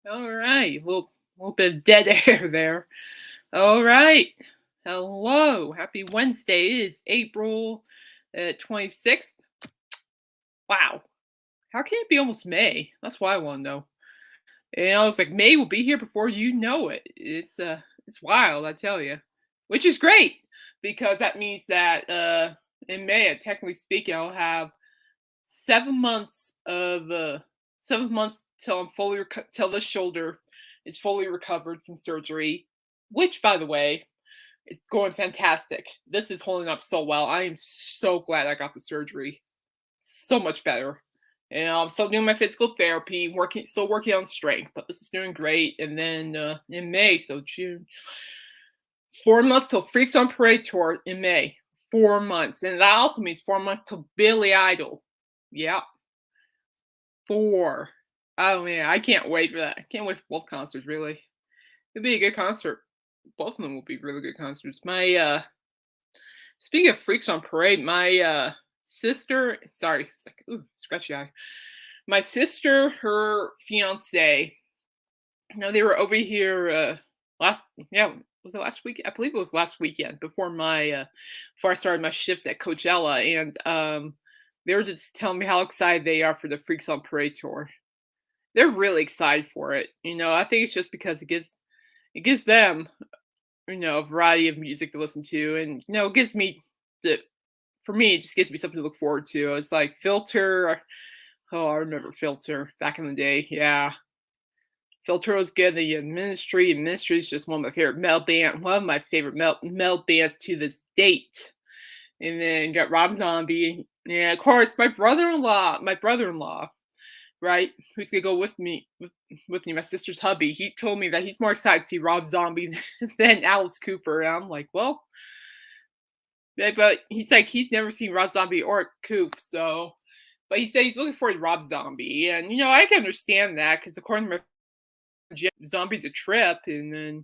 All right. Little bit of dead air there. All right. Hello. Happy Wednesday. It is April 26th. Wow. How can it be almost May? That's what I want to know. It's like May will be here before you know it. It's wild, I tell you. Which is great because that means that in May, technically speaking, I'll have 7 months of 7 months till till the shoulder is fully recovered from surgery, which by the way is going fantastic. This is holding up so well. I am so glad I got the surgery. So much better. And I'm still doing my physical therapy, still working on strength, but this is doing great. And then in May, so June, 4 months till Freaks on Parade tour in May. 4 months, and that also means 4 months till Billy Idol. Yeah, four. Oh man, I can't wait for that. I can't wait for both concerts. Really, it'll be a good concert. Both of them will be really good concerts. My speaking of Freaks on Parade, my sister. Sorry, it's like ooh, scratchy eye. My sister, her fiance. They were over here last. Yeah, was it last week? I believe it was last weekend before I started my shift at Coachella, and they were just telling me how excited they are for the Freaks on Parade tour. They're really excited for it. I think it's just because it gives them a variety of music to listen to, and it gives me the for me it just gives me something to look forward to. It's like Filter. Oh, I remember Filter back in the day. Yeah, Filter was good. The Ministry. Ministry is just one of my favorite metal bands to this date. And then you got Rob Zombie. Yeah, of course, my brother-in-law, right, who's gonna go with me, my sister's hubby. He told me that he's more excited to see Rob Zombie than Alice Cooper, and I'm like, well, yeah, but he's like he's never seen Rob Zombie or Coop, so. But he said he's looking forward to Rob Zombie, and I can understand that because according to my Zombie's a trip, and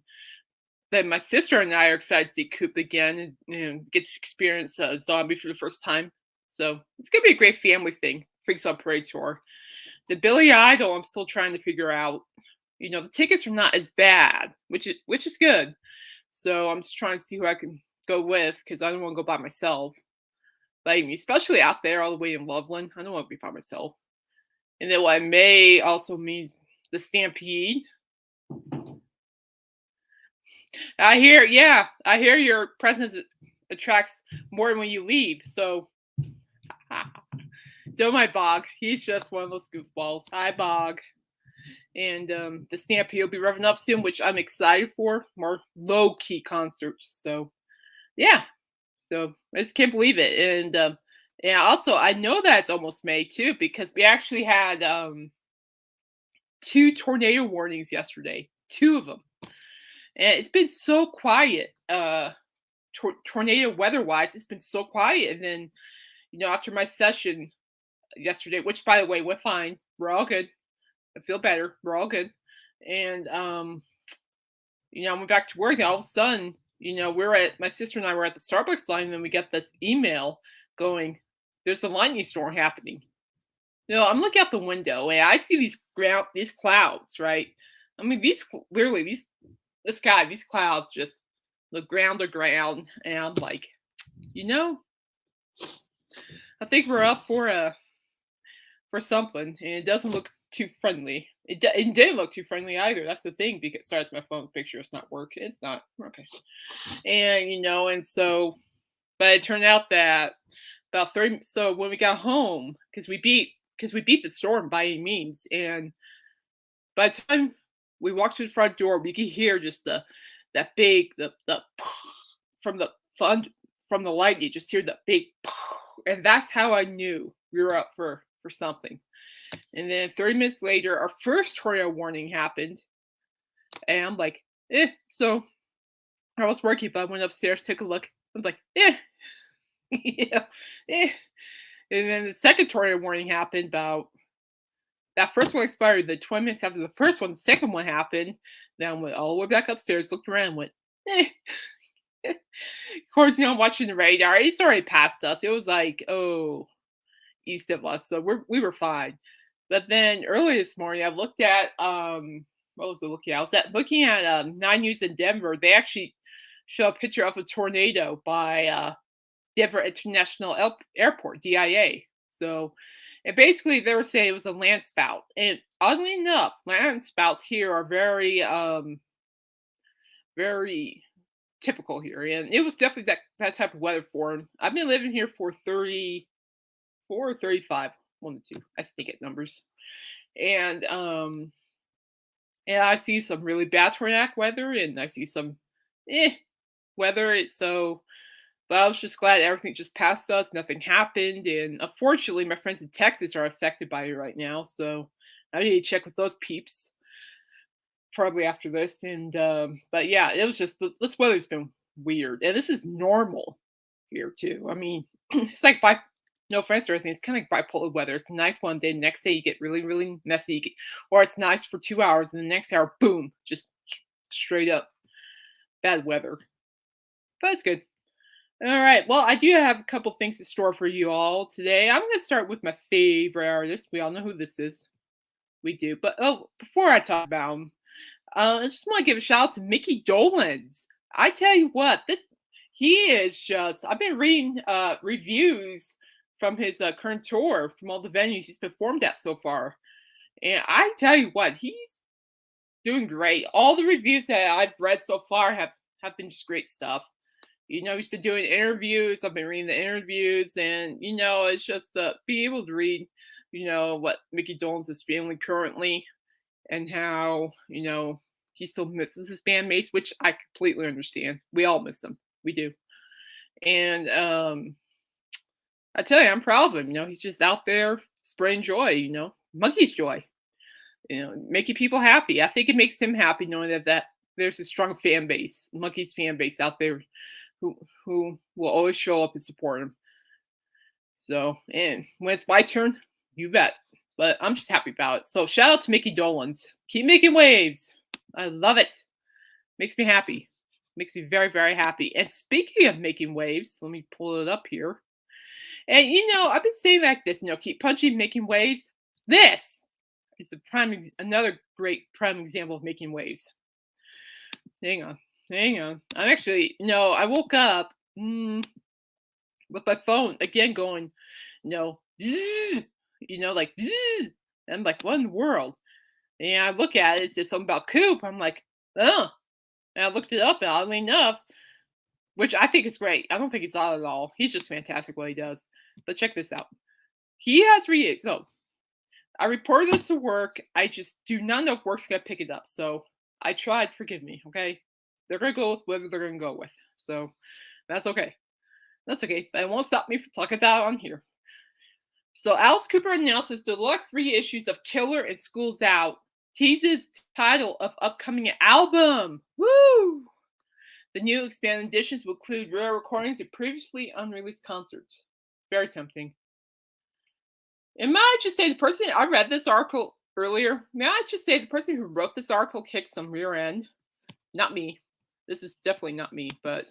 then my sister and I are excited to see Coop again and get to experience Zombie for the first time. So it's gonna be a great family thing. Freaks on Parade tour. The Billy Idol, I'm still trying to figure out. The tickets are not as bad, which is good. So I'm just trying to see who I can go with because I don't want to go by myself. Like especially out there all the way in Loveland, I don't want to be by myself. And then what may also mean the Stampede. I hear your presence attracts more when you leave. So, Joe, my Bog, he's just one of those goofballs. Hi, Bog. And the Stampede will be revving up soon, which I'm excited for. More low key concerts. So, yeah. So I just can't believe it. And yeah, also I know that it's almost May too because we actually had two tornado warnings yesterday. Two of them. And it's been so quiet, tornado weather-wise, it's been so quiet, and then, after my session yesterday, which by the way went fine, we're all good. I feel better. We're all good. And I went back to work, and all of a sudden, my sister and I were at the Starbucks line, and then we get this email going, "There's a lightning storm happening." I'm looking out the window, and I see these clouds, right? I mean, these clouds just look ground to ground, and I'm like, you know, I think we're up for something, and it doesn't look too friendly. It didn't look too friendly either. That's the thing. Because sorry, it's my phone's picture. It's not working. It's not okay. And and so, but it turned out that about 30. So when we got home, because we beat the storm by any means, and by the time we walked through the front door, we could hear just that big the from the fun from the light. You just hear the big, and that's how I knew we were up for something. And then 30 minutes later, our first tornado warning happened, and I'm like, So I was working, but I went upstairs, took a look. I was like, yeah, eh. And then the second tornado warning happened about that first one expired. The 20 minutes after the first one, the second one happened. Then I went all the way back upstairs, looked around, and went, eh. Of course, I'm watching the radar. It's already past us. It was like, oh, east of us. So we were fine. But then early this morning, I looked at what was I looking at? I was looking at 9 News in Denver. They actually show a picture of a tornado by Denver International Airport, DIA. So, and basically they were saying it was a land spout. And oddly enough, land spouts here are very typical here. And it was definitely that type of weather for 'em. I've been living here for 34 or 35, one of the two. I stink at numbers. And I see some really bad tornadic weather, and I see some eh weather. So, but I was just glad everything just passed us. Nothing happened, and unfortunately, my friends in Texas are affected by it right now. So I need to check with those peeps probably after this. And but yeah, it was just this weather's been weird, and this is normal here too. I mean, it's like no offense or anything. It's kind of like bipolar weather. It's nice one day, next day you get really, really messy, or it's nice for 2 hours, and the next hour, boom, just straight up bad weather. But it's good. All right. Well, I do have a couple things to store for you all today. I'm going to start with my favorite artist. We all know who this is. We do. But oh, before I talk about him, I just want to give a shout out to Mickey Dolenz. I tell you what, this he is just. I've been reading reviews from his current tour, from all the venues he's performed at so far, and I tell you what, he's doing great. All the reviews that I've read so far have been just great stuff. He's been doing interviews. I've been reading the interviews, and it's just being able to read, what Mickey Dolenz is feeling currently, and how he still misses his bandmates, which I completely understand. We all miss them. We do. And I tell you, I'm proud of him. He's just out there spreading joy. Monkey's joy. Making people happy. I think it makes him happy knowing that there's a strong fan base, Monkey's fan base out there, who will always show up and support him. So, and when it's my turn, you bet. But I'm just happy about it. So shout out to Mickey Dolenz. Keep making waves. I love it. Makes me happy. Makes me very, very happy. And speaking of making waves, let me pull it up here. And I've been saying like this, keep punching, making waves. This is another great prime example of making waves. Hang on. I'm actually, I woke up with my phone again going, bzzz, like bzzz. I'm like, what in the world? And I look at it, it says something about Coop. I'm like, oh. And I looked it up, and oddly enough, which I think is great. I don't think he's odd at all. He's just fantastic what he does. But check this out. He has so I reported this to work. I just do not know if work's going to pick it up. So I tried. Forgive me, okay? They're going to go with whatever they're going to go with. So that's okay. That's okay. But it won't stop me from talking about it on here. So Alice Cooper announces deluxe reissues of Killer and School's Out. Teases title of upcoming album. Woo! The new expanded editions will include rare recordings of previously unreleased concerts. Very tempting. And may I just say, I read this article earlier. May I just say the person who wrote this article kicked some rear end? Not me. This is definitely not me, but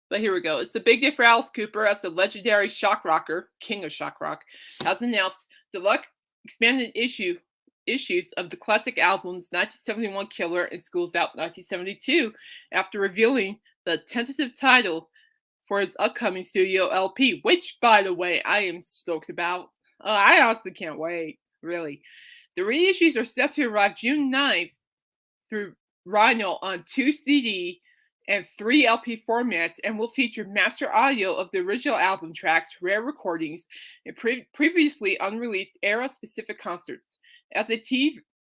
here we go. It's a big day for Alice Cooper as the legendary shock rocker, king of shock rock, has announced deluxe expanded issues of the classic albums 1971 Killer and School's Out 1972 after revealing the tentative title for his upcoming studio LP, which, by the way, I am stoked about. I honestly can't wait, really. The reissues are set to arrive June 9th through Rhino on 2 CD and 3 LP formats, and will feature master audio of the original album tracks, rare recordings, and previously unreleased era-specific concerts. As a teaser,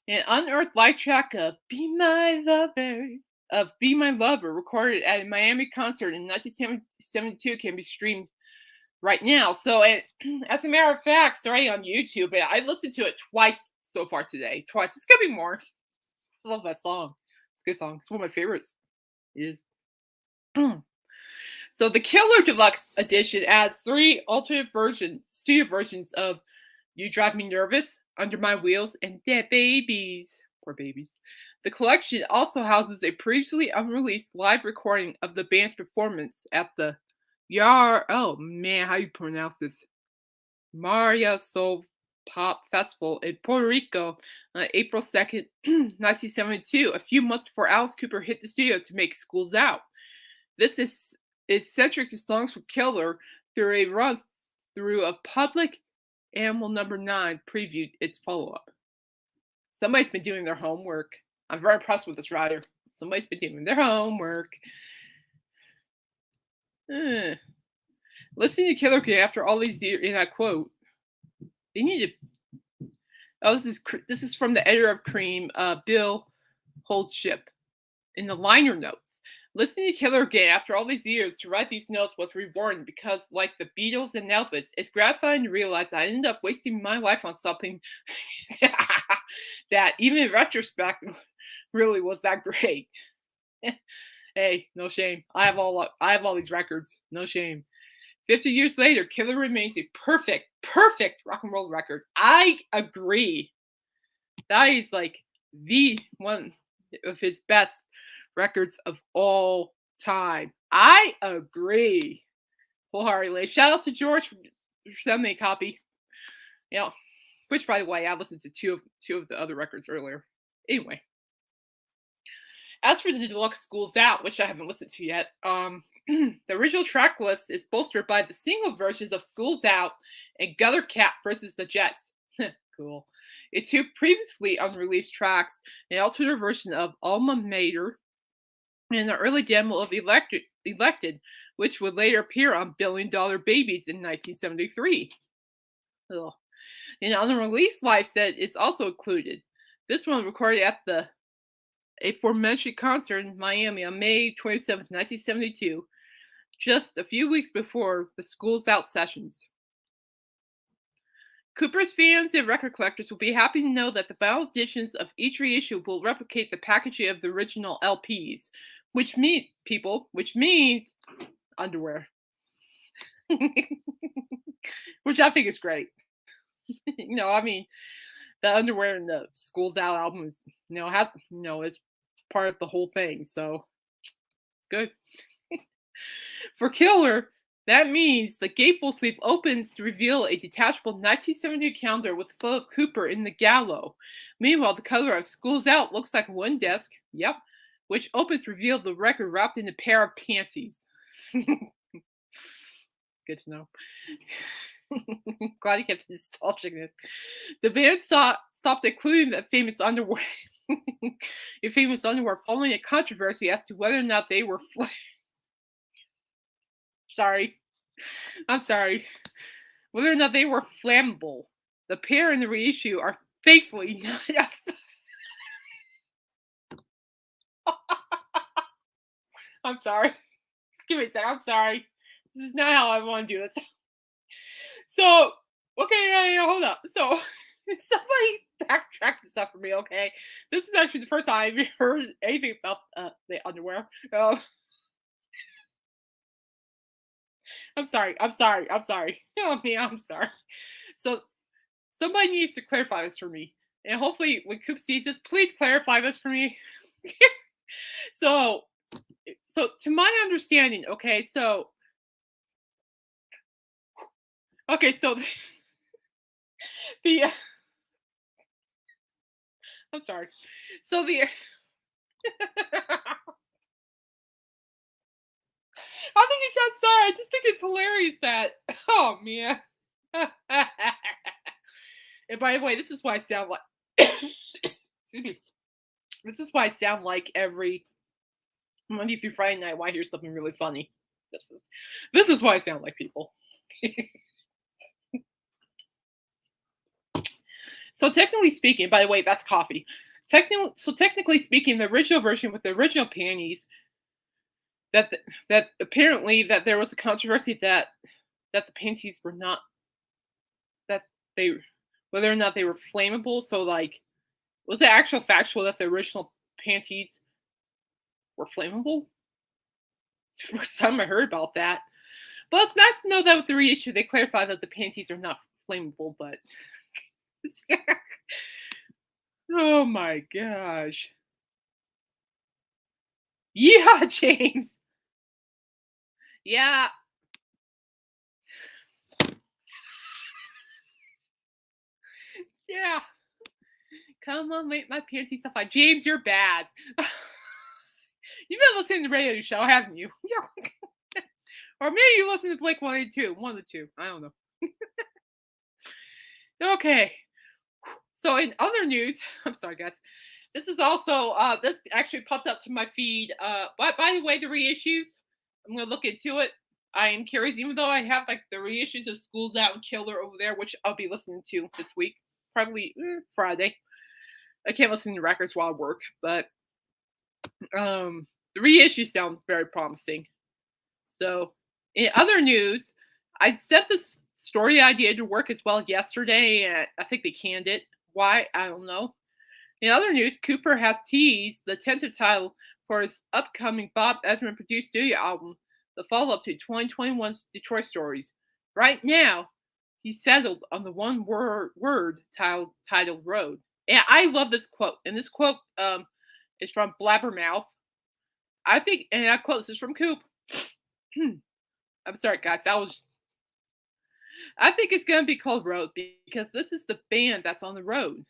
an unearthed live track of "Be My Lover," recorded at a Miami concert in 1972, can be streamed right now. So, as a matter of fact, starting on YouTube, I listened to it twice so far today. Twice. It's gonna be more. I love that song. It's a good song. It's one of my favorites. It is. So the Killer Deluxe Edition adds 3 alternate studio versions of "You Drive Me Nervous," "Under My Wheels," and "Dead Babies." Poor babies. The collection also houses a previously unreleased live recording of the band's performance at the oh man, how you pronounce this? Maria Soul Pop Festival in Puerto Rico on April 2nd, 1972, a few months before Alice Cooper hit the studio to make Schools Out. This is eccentric to songs from Killer through a run through a public Animal Number 9 previewed its follow up. Somebody's been doing their homework. I'm very impressed with this writer. Somebody's been doing their homework. Eh. Listening to Killer after all these years, in that quote, they need to. Oh, this is from the editor of Cream, Bill Holdship, in the liner notes. Listening to Killer again after all these years to write these notes was rewarding because, like the Beatles and Elvis, it's gratifying to realize I ended up wasting my life on something that, even in retrospect, really was that great. Hey, no shame. I have all these records. No shame. 50 years later, Killer remains a perfect rock and roll record. I agree. That is like the one of his best records of all time. I agree wholeheartedly. Shout out to George for sending me a copy. You know, which, by the way, I listened to two of the other records earlier. Anyway, as for the deluxe Schools Out, which I haven't listened to yet, the original track list is bolstered by the single versions of Schools Out and Gutter Cat versus the Jets. Cool. It two previously unreleased tracks, an alternate version of Alma Mater, and an early demo of Elected, which would later appear on Billion Dollar Babies in 1973. Ugh. An unreleased live set is also included. This one recorded at the aforementioned concert in Miami on May 27, 1972, just a few weeks before the Schools Out sessions. Cooper's fans and record collectors will be happy to know that the final editions of each reissue will replicate the packaging of the original LPs, which means underwear, which I think is great. I mean, the underwear in the Schools Out album is, it's part of the whole thing, so it's good. For Killer, that means the gatefold sleeve opens to reveal a detachable 1972 calendar with a photo of Cooper in the gallows. Meanwhile, the cover of Schools Out looks like one disc, which opens to reveal the record wrapped in a pair of panties. Good to know. Glad he kept nostalgic this. The band stopped including the famous underwear. Following a controversy as to whether or not they were. I'm sorry. Whether or not they were flammable. The pair in the reissue are thankfully not. I'm sorry. Give me a second. I'm sorry. This is not how I want to do this. So, okay, hold up. So, somebody backtrack this up for me, okay? This is actually the first time I've heard anything about the underwear. I'm sorry. Oh, man, I'm sorry. So, somebody needs to clarify this for me. And hopefully, when Coop sees this, please clarify this for me. So, to my understanding, so the I'm sorry. So the I'm sorry. I just think it's hilarious that. Oh man. And by the way, this is why I sound like. Excuse me. This is why I sound like every Monday through Friday night. Why I hear something really funny. This is why I sound like people. So technically speaking, by the way, that's coffee. Technically speaking, the original version with the original panties, that apparently that there was a controversy that the panties were not, that they, whether or not they were flammable. So like, was it actual factual that the original panties were flammable? It's the first time I heard about that. But it's nice to know that with the reissue they clarified that the panties are not flammable. But oh my gosh. Yeah, James. Yeah. Yeah. Come on, make my panties so fine. James, you're bad. You've been listening to the radio show, haven't you? Yeah. Or maybe you listen to Blake 182. One of the two. I don't know. Okay. So in other news, I'm sorry, guys. This is also this actually popped up to my feed. By the way, the reissues, I'm gonna look into it. I am curious, even though I have like the reissues of Schools Out and Killer over there, which I'll be listening to this week, probably Friday. I can't listen to records while I work, but the reissues sound very promising. So, in other news, I sent this story idea to work as well yesterday, and I think they canned it. Why? I don't know. In other news, Cooper has teased the tentative title for his upcoming Bob Ezrin produced studio album, the follow up to 2021's Detroit Stories. Right now, he's settled on the one word titled Road. And I love this quote. And this quote is from Blabbermouth. I think, and I quote, this is from Coop. I'm sorry, guys. I think it's going to be called Road because this is the band that's on the road.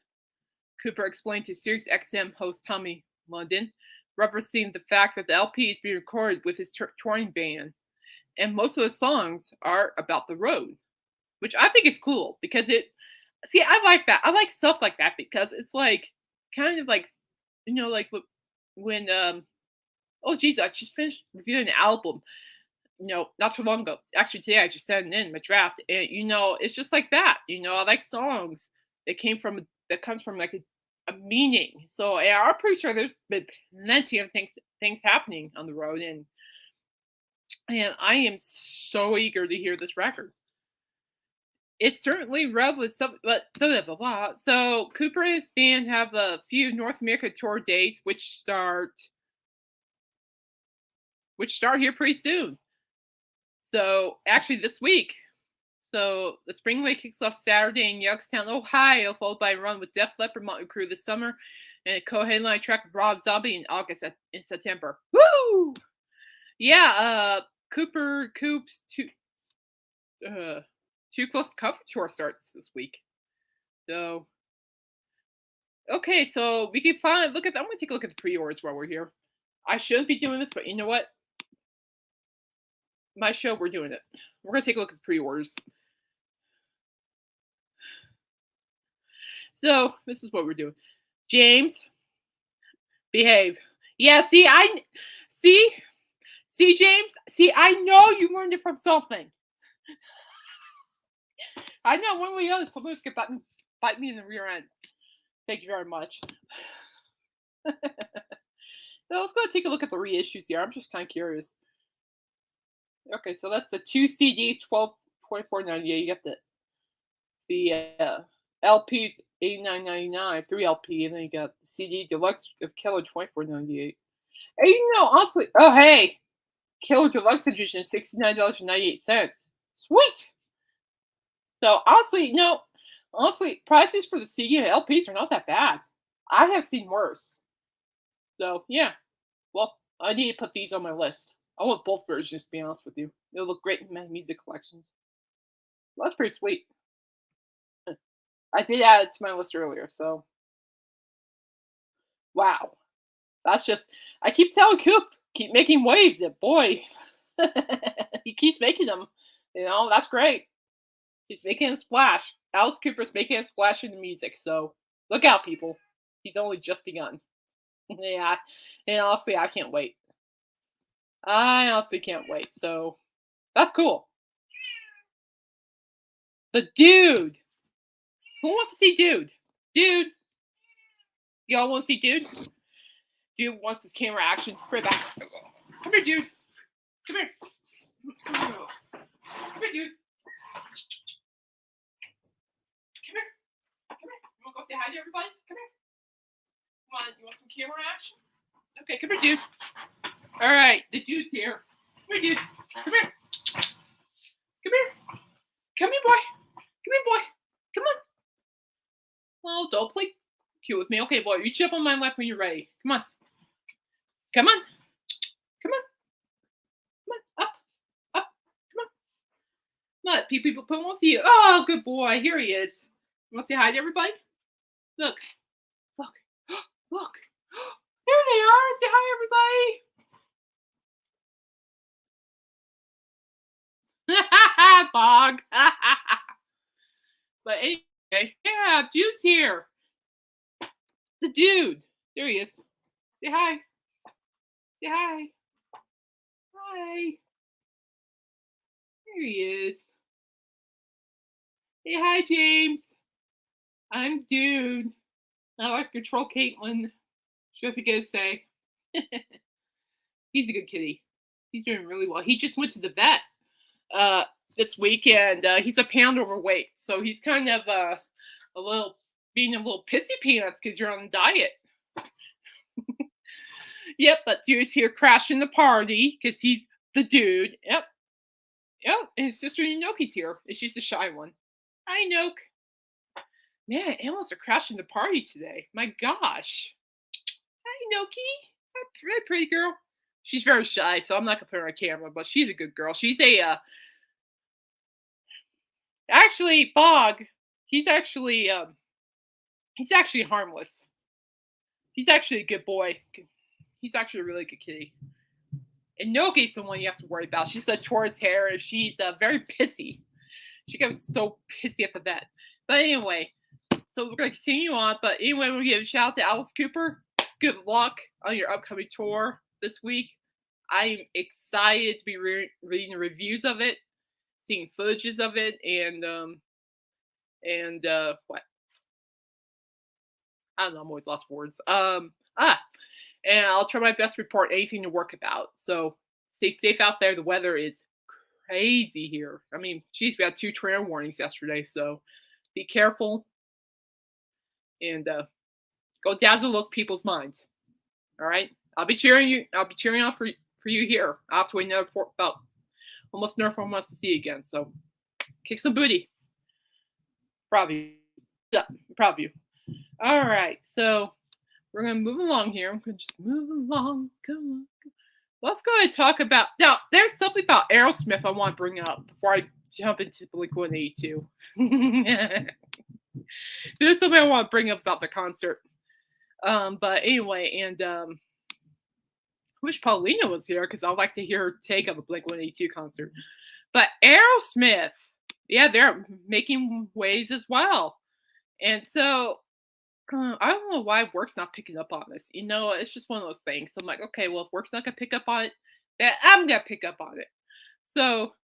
Cooper explained to Sirius XM host Tommy London, referencing the fact that the LP is being recorded with his touring band, and most of the songs are about the road, which I think is cool because I like that. I like stuff like that because it's like kind of like, like when oh geez, I just finished reviewing an album, not too long ago. Actually, today I just sent it in my draft, and it's just like that. I like songs that comes from like a meaning. So yeah, I'm pretty sure there's been plenty of things happening on the road, and I am so eager to hear this record. It's certainly rubbed with some, but blah, blah, blah. So Cooper and his band have a few North America tour dates, which start here pretty soon. So actually this week. So the Spring Wave kicks off Saturday in Youngstown, Ohio, followed by a run with Def Leppard, Motley Crue this summer, and a co-headline track with Rob Zombie in September. Woo! Yeah, Coop's Too Close to Comfort tour starts this week. So okay, so we can finally look at. I'm gonna take a look at the pre-orders while we're here. I shouldn't be doing this, but you know what? My show, we're doing it. We're gonna take a look at the pre-orders. So this is what we're doing. James, behave. Yeah, see, James. See, I know you learned it from something. I know one way or the other, somebody's gonna bite me in the rear end. Thank you very much. So let's go take a look at the reissues here. I'm just kind of curious. Okay, so that's the 2 CDs, $24.98. You got the LPs, $89.99, 3 LP, and then you got the CD Deluxe of Killer, $24.98. And honestly, oh hey, Killer Deluxe Edition, $69.98. Sweet. So honestly, prices for the CD and LPs are not that bad. I have seen worse. So yeah, well, I need to put these on my list. I want both versions, to be honest with you. They'll look great in my music collections. Well, that's pretty sweet. I did add it to my list earlier, so wow. That's just I keep telling Coop, keep making waves, that boy. He keeps making them. That's great. He's making a splash. Alice Cooper's making a splash in the music, so look out, people. He's only just begun. Yeah, and honestly, I can't wait. I honestly can't wait. So that's cool. The dude. Who wants to see dude? Dude. Y'all want to see dude? Dude wants his camera action. Right back. Come here, dude. Come here. Come here, dude. Come here. Come here. You want to go say hi to everybody? Come here. Come on. You want some camera action? Okay, come here, dude. All right, the dude's here. Come here, dude. Come here. Come here. Come here, boy. Come here, boy. Come on. Oh, don't play cute with me. Okay, boy, you jump on my lap when you're ready. Come on. Come on. Come on. Come on. Up. Up. Come on. Come on. People want to see you. Oh, good boy. Here he is. You want to say hi to everybody? Look, look, look. There they are. Say hi, everybody. Bog. But anyway, yeah, dude's here. The dude. There he is. Say hi. Say hi. Hi. There he is. Say hi, James. I'm dude. I like your troll Caitlin. She doesn't get a say. He's a good kitty. He's doing really well. He just went to the vet uh, this week, and he's a pound overweight. So he's kind of a little being a little pissy peanuts because you're on a diet. Yep, but dude's here crashing the party because he's the dude. Yep, yep. And his sister Inoki's here. And she's the shy one. Hi, Noke. Man, animals are crashing the party today. My gosh. Hi, Noki. Hi, pretty girl. She's very shy, so I'm not gonna put her on camera, but she's a good girl. She's a actually Bog. He's actually harmless. He's actually a good boy. He's actually a really good kitty. And Noki's the one you have to worry about. She's got Taurus hair, and she's very pissy. She gets so pissy at the vet. But anyway, so we're gonna continue on. But anyway, we'll give a shout out to Alice Cooper. Good luck on your upcoming tour this week. I'm excited to be reading the reviews of it, seeing footages of it, and what? I don't know. I'm always lost for words. And I'll try my best to report anything to work about. So stay safe out there. The weather is crazy here. I mean, geez, we had 2 tornado warnings yesterday, so be careful and go dazzle those people's minds. All right, I'll be cheering you. I'll be cheering on for you here. I'll have to wait about almost another 4 months to see you again. So kick some booty. Proud of you. Yeah, proud of you. All right, so we're gonna move along here. I'm gonna just move along. Come on. Let's go ahead and talk about now. There's something about Aerosmith I want to bring up before I jump into Blink-182. There's something I want to bring up about the concert. But anyway, and I wish Paulina was here because I'd like to hear her take on the Blink-182 concert. But Aerosmith, yeah, they're making waves as well. And so I don't know why work's not picking up on this. You know, it's just one of those things. So I'm like, okay, well, if work's not gonna pick up on it, then I'm gonna pick up on it. So,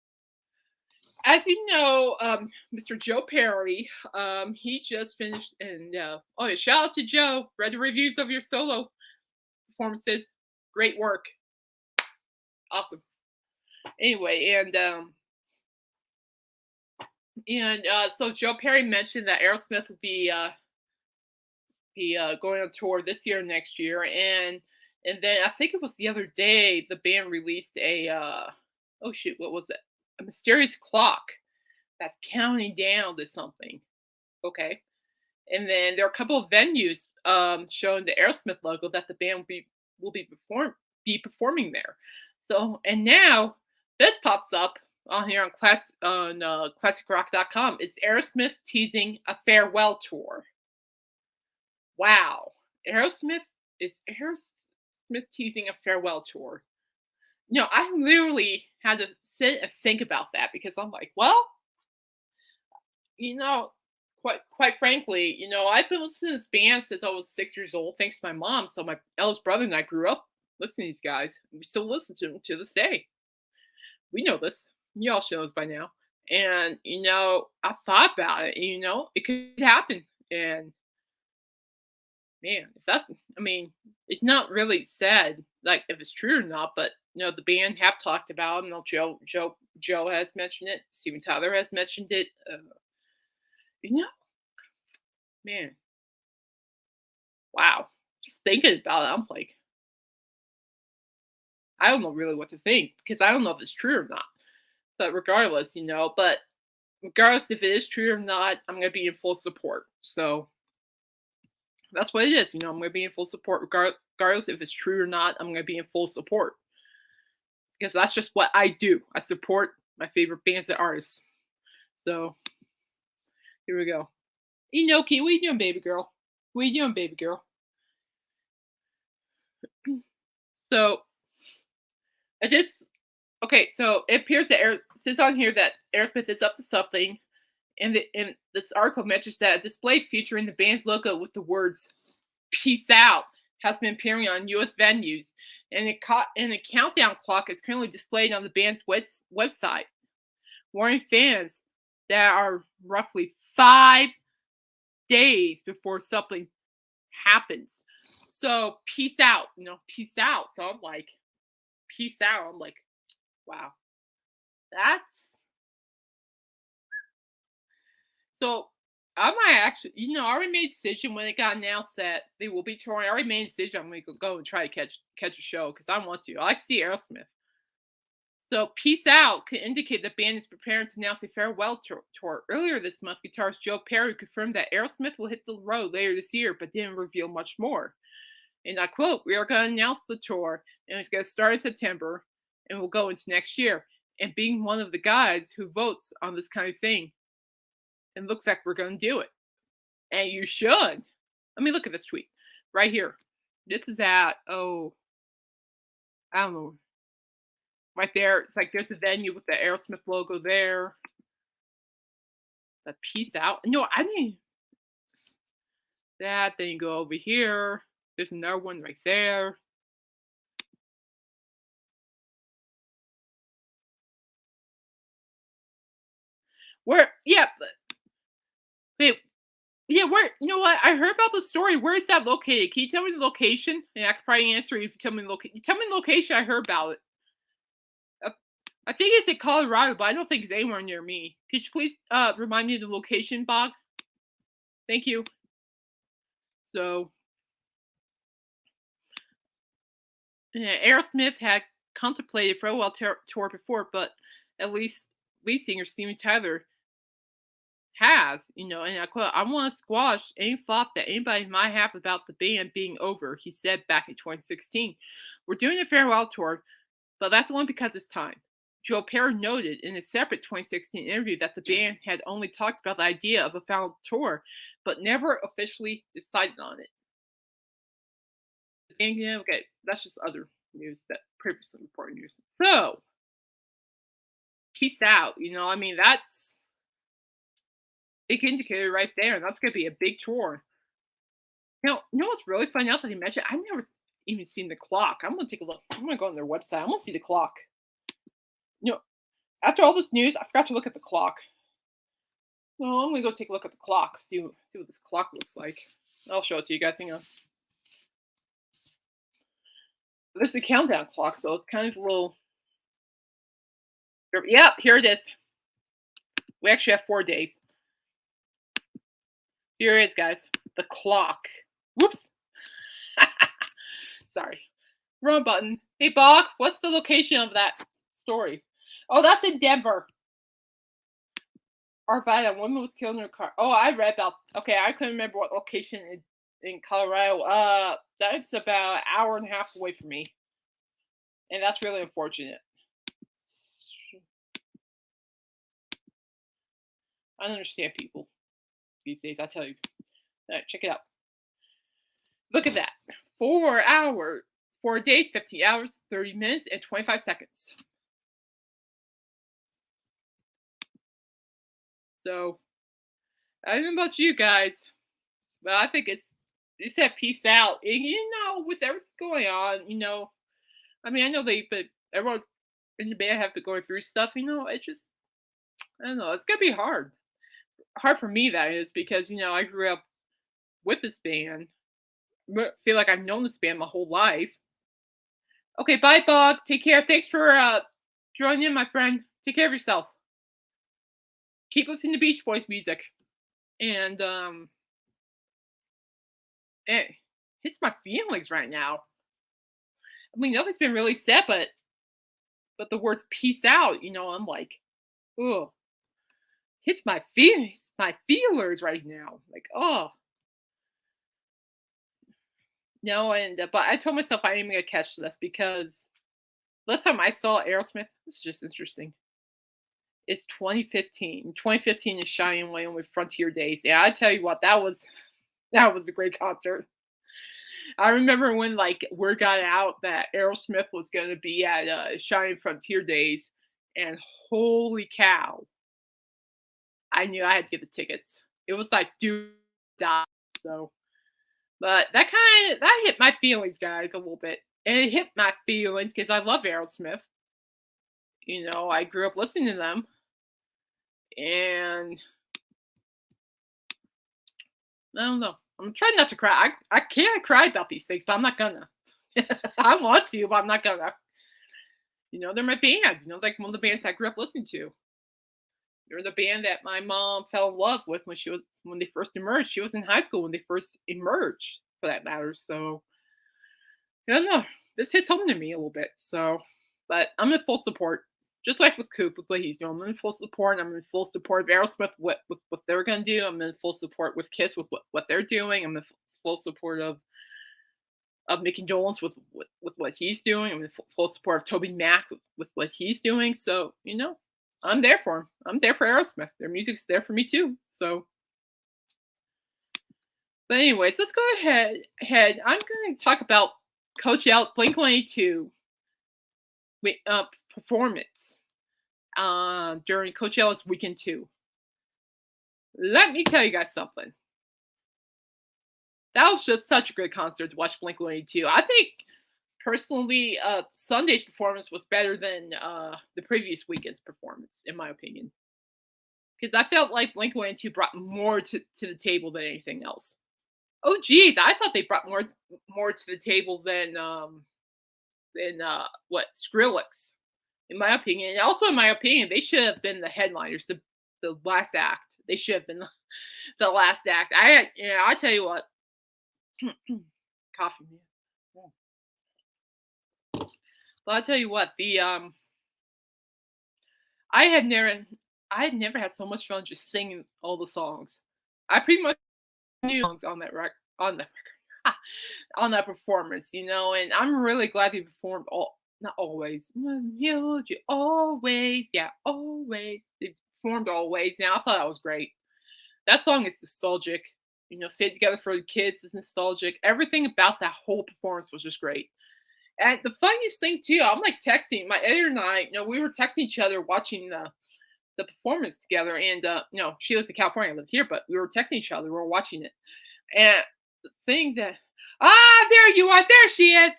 as you know, Mr. Joe Perry, he just finished, and oh, yeah, shout out to Joe. Read the reviews of your solo performances. Great work. Awesome. Anyway, so Joe Perry mentioned that Aerosmith would be going on tour this year, next year, and then I think it was the other day the band released a oh shoot, what was it? A mysterious clock that's counting down to something. Okay, and then there are a couple of venues showing the Aerosmith logo that the band will be performing there. So and now this pops up on here on classicrock.com. It's Aerosmith teasing a farewell tour. Wow. Is Aerosmith teasing a farewell tour? No, I literally had to sit and think about that because I'm like, well, you know, quite frankly, I've been listening to this band since I was 6 years old, thanks to my mom. So my eldest brother and I grew up listening to these guys. We still listen to them to this day. We know this. You all should know this by now. And I thought about it. It could happen. And man, if that's, I mean, it's not really said like if it's true or not, but the band have talked about it. Joe has mentioned it. Steven Tyler has mentioned it. You know, man, wow. Just thinking about it, I'm like, I don't know really what to think because I don't know if it's true or not. But regardless, regardless if it is true or not, I'm gonna be in full support. So that's what it is. I'm going to be in full support regardless if it's true or not. I'm going to be in full support because that's just what I do. I support my favorite bands and artists. So here we go. Inoki, what are you doing, baby girl? What you doing, baby girl? So I just okay. So it appears that it says on here that Aerosmith is up to something, and this article mentions that a display featuring the band's logo with the words "Peace Out" has been appearing on U.S. venues, and a countdown clock is currently displayed on the band's website, warning fans that are roughly 5 days before something happens. So peace out, peace out. So I'm like, peace out. I'm like, wow, that's so. I might actually, I already made a decision when it got announced that they will be touring. I already made a decision. I'm going to go and try to catch a show because I want to. I like to see Aerosmith. So, Peace Out could indicate the band is preparing to announce a farewell tour. Earlier this month, guitarist Joe Perry confirmed that Aerosmith will hit the road later this year, but didn't reveal much more. And I quote, "We are going to announce the tour, and it's going to start in September, and we'll go into next year." And being one of the guys who votes on this kind of thing, it looks like we're going to do it. And you should. Let me look at this tweet right here. This is at, I don't know, right there. It's like there's a venue with the Aerosmith logo there. The Peace Out. No, I mean that. Then you go over here. There's another one right there. Where? Yeah. Wait. Yeah. Where? You know what? I heard about the story. Where is that located? Can you tell me the location? And I could probably answer you if you tell me the location. Tell me the location. I heard about it. I think it's in Colorado, but I don't think it's anywhere near me. Could you please remind me of the location, Bob? Thank you. So, yeah, Aerosmith had contemplated farewell tour before, but at least lead singer Steven Tyler has, and I quote, "I want to squash any thought that anybody might have about the band being over," he said back in 2016. "We're doing a farewell tour, but that's only because it's time." Joe Perry noted in a separate 2016 interview that the band had only talked about the idea of a final tour, but never officially decided on it. And yeah, okay, that's just other news that previously reported news. So, peace out. I mean, that's big indicator right there. And that's going to be a big tour. What's really funny now that you mentioned? I've never even seen the clock. I'm going to take a look. I'm going to go on their website. I'm going to see the clock. You know, After all this news, I forgot to look at the clock. Well, I'm going to go take a look at the clock. See what this clock looks like. I'll show it to you guys. Hang on. There's the countdown clock, so it's kind of a little. Yep, here it is. We actually have 4 days. Here it is, guys. The clock. Whoops. Sorry. Wrong button. Hey, Bog, what's the location of that story? Oh, that's in Denver. Arvada, a woman was killed in her car. Oh, I read about. Okay, I couldn't remember what location in Colorado. That's about an hour and a half away from me, and that's really unfortunate. I don't understand people these days. I tell you. All right, check it out. Look at that. 4 hours, 4 days, 15 hours, 30 minutes, and 25 seconds. So, I don't know about you guys, but I think they said peace out. And, with everything going on, I mean, I know but everyone's in the band have been going through stuff, it's just, I don't know, it's going to be hard. Hard for me, that is, because, I grew up with this band. Feel like I've known this band my whole life. Okay, bye, Bob. Take care. Thanks for joining in, my friend. Take care of yourself. Keep listening to Beach Boys music. And it hits my feelings right now. I mean, nothing's been really said, but the words "peace out," I'm like, oh, hits my feelers right now. Like, oh. No, but I told myself I ain't gonna catch this because last time I saw Aerosmith, this is just interesting. It's 2015. 2015 is shining away with Frontier Days. Yeah, I tell you what, that was That was a great concert. I remember when like word got out that Aerosmith was going to be at Shining Frontier Days, and holy cow, I knew I had to get the tickets. It was like do die. So, but that hit my feelings, guys, a little bit, and it hit my feelings because I love Aerosmith. I grew up listening to them, and I don't know. I'm trying not to cry. I can't cry about these things, but I'm not gonna. I want to, but I'm not gonna. They're my band. Like one of the bands I grew up listening to. They're the band that my mom fell in love with when they first emerged. She was in high school when they first emerged, for that matter. So I don't know. This hits home to me a little bit. So, but I'm in full support. Just like with Coop, with what he's doing, I'm in full support. I'm in full support of Aerosmith, with what they're going to do. I'm in full support with Kiss, with what they're doing. I'm in full support of Mickey Dolenz, with what he's doing. I'm in full support of Toby Mac, with what he's doing. So, I'm there for him. I'm there for Aerosmith. Their music's there for me too. So, but anyways, let's go ahead. I'm going to talk about Coachella Blink-182 performance during Coachella's weekend 2. Let me tell you guys something. That was just such a great concert to watch Blink-182. I think personally, Sunday's performance was better than the previous weekend's performance, in my opinion. Because I felt like Blink-182 brought more to the table than anything else. Oh, geez, I thought they brought more to the table than what Skrillex, in my opinion. And also, in my opinion, they should have been the headliners, the last act. They should have been the last act. I'll tell you what. Coffee, man. But I'll tell you what, I had never had so much fun just singing all the songs. I pretty much knew songs on that performance, and I'm really glad they performed not always. You always, yeah, always. They performed always. Now I thought that was great. That song is nostalgic. Stay Together for the Kids is nostalgic. Everything about that whole performance was just great. And the funniest thing too, I'm like texting my editor and I. We were texting each other watching the performance together. And she lives in California, I live here, but we were texting each other. We were watching it, and the thing that there you are, there she is.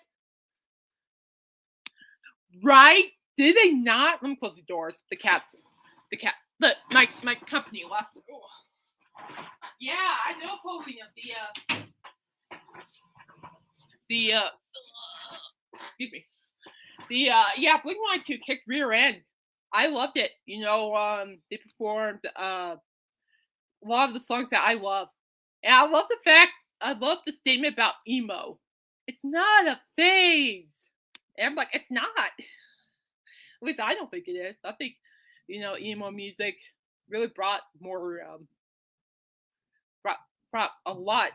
Right? Did they not? Let me close the doors. The cat. But my company left. Oh. Yeah, I know, Paulina. Excuse me. Blink-182 kicked rear end. I loved it. They performed a lot of the songs that I love, and I love the statement about emo. It's not a phase, and I'm like, it's not. At least I don't think it is. I think emo music really brought more brought a lot,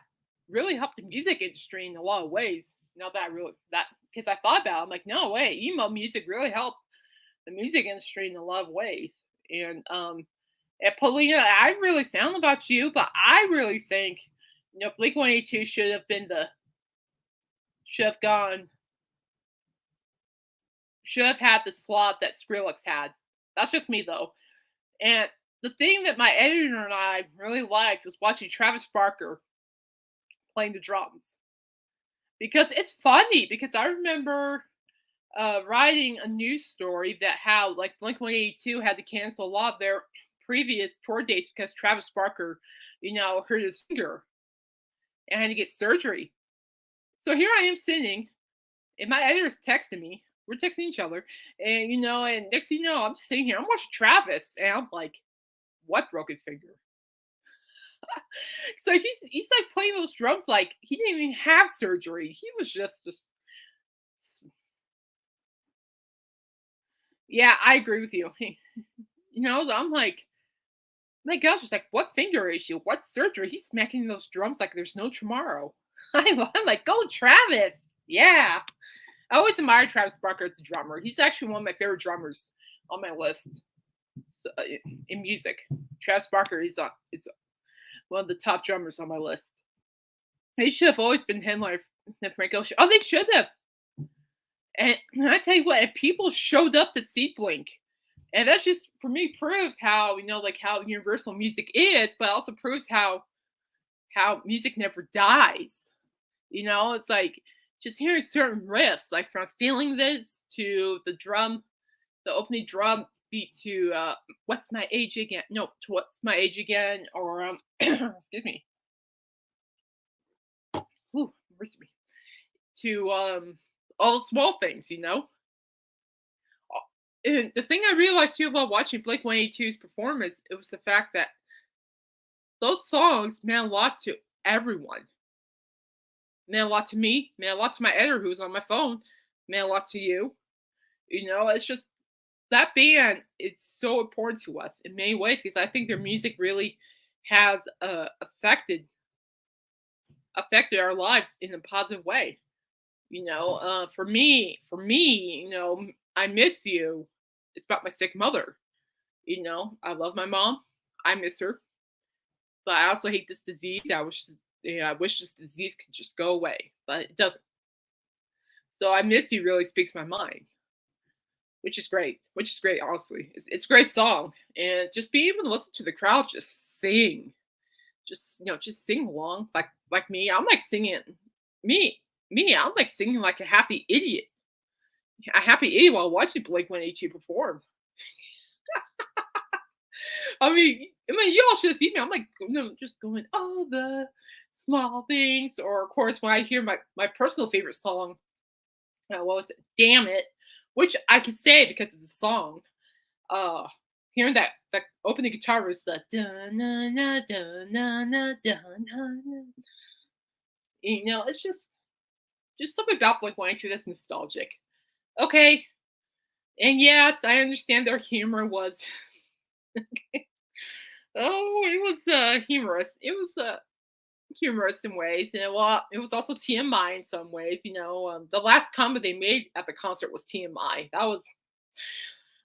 really helped the music industry in a lot of ways. Because I thought about it, I'm like, no way, emo music really helped the music industry in a lot of ways. And Paulina, I really found about you, but I really think Blink-182 should have had the slot that Skrillex had. That's just me though. And the thing that my editor and I really liked was watching Travis Barker playing the drums, because it's funny. Because I remember writing a news story that how like Blink-182 had to cancel a lot of their previous tour dates because Travis Barker, hurt his finger and had to get surgery. So here I am sitting, and my editor's texting me. We're texting each other, and and next thing you know, I'm sitting here, I'm watching Travis, and I'm like, what broken finger? So he's like playing those drums like he didn't even have surgery. He was just yeah, I agree with you. I'm like, my gosh, it's like, what finger issue? What surgery? He's smacking those drums like there's no tomorrow. I'm like, go Travis. Yeah. I always admired Travis Barker as a drummer. He's actually one of my favorite drummers on my list. So, in music. Travis Barker is one of the top drummers on my list. They should have always been headliner the Frank Ocean. Oh, they should have. And I tell you what, if people showed up to see Blink, and that's just for me proves how like how universal music is, but also proves how music never dies. It's like just hearing certain riffs, like from "Feeling This" to the opening drum beat to "What's My Age Again?" No, to "What's My Age Again?" or excuse me, ooh, where's me? To all the small things. And the thing I realized too while watching Blink 182's performance, it was the fact that those songs meant a lot to everyone. Meant a lot to me, meant a lot to my editor who was on my phone, meant a lot to you. It's just that band is so important to us in many ways because I think their music really has affected our lives in a positive way. For me, I miss you. It's about my sick mother. I love my mom. I miss her, but I also hate this disease. I wish this disease could just go away, but it doesn't. So I miss you really speaks my mind, which is great. Which is great, honestly. It's a great song, and just being able to listen to the crowd just sing, just sing along like me. I'm like singing me me. I'm like singing like a happy idiot while watching Blink 182 perform. I mean, you all should have seen me. I'm like, just going all the small things. Or of course, when I hear my personal favorite song, what was it? Damn it, which I can say because it's a song. Uh, Hearing that opening guitar was the dun na na dun na na dun na na. It's just something about Blink 182 that's nostalgic. Okay, and yes, I understand their humor was oh, it was humorous. It was humorous in ways, and it was also TMI in some ways. The last comment they made at the concert was TMI. That was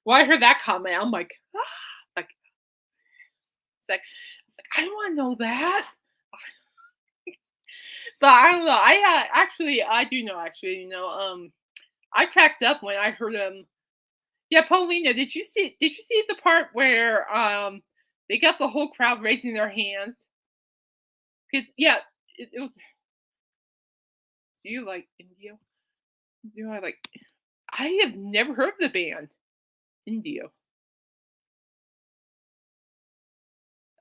when I heard that comment. I'm like, ah, like, it's like I don't want to know that, but I don't know. I do know actually. I cracked up when I heard them. Yeah, Paulina, did you see the part where they got the whole crowd raising their hands? Because yeah, it was. Do you like Indio? Do I like? I have never heard of the band Indio.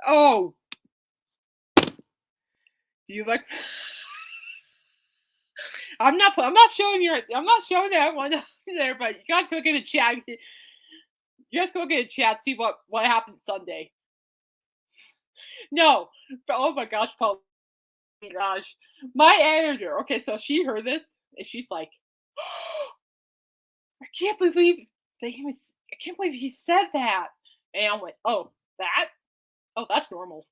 Oh, do you like? I'm not showing that one there, but you guys go get a chat. You guys go get a chat. See what happened Sunday. No, but oh my gosh, Paul. Oh my gosh, my editor. Okay, so she heard this and she's like, I can't believe that he was. I can't believe he said that. And I went, oh, that? Oh, that's normal.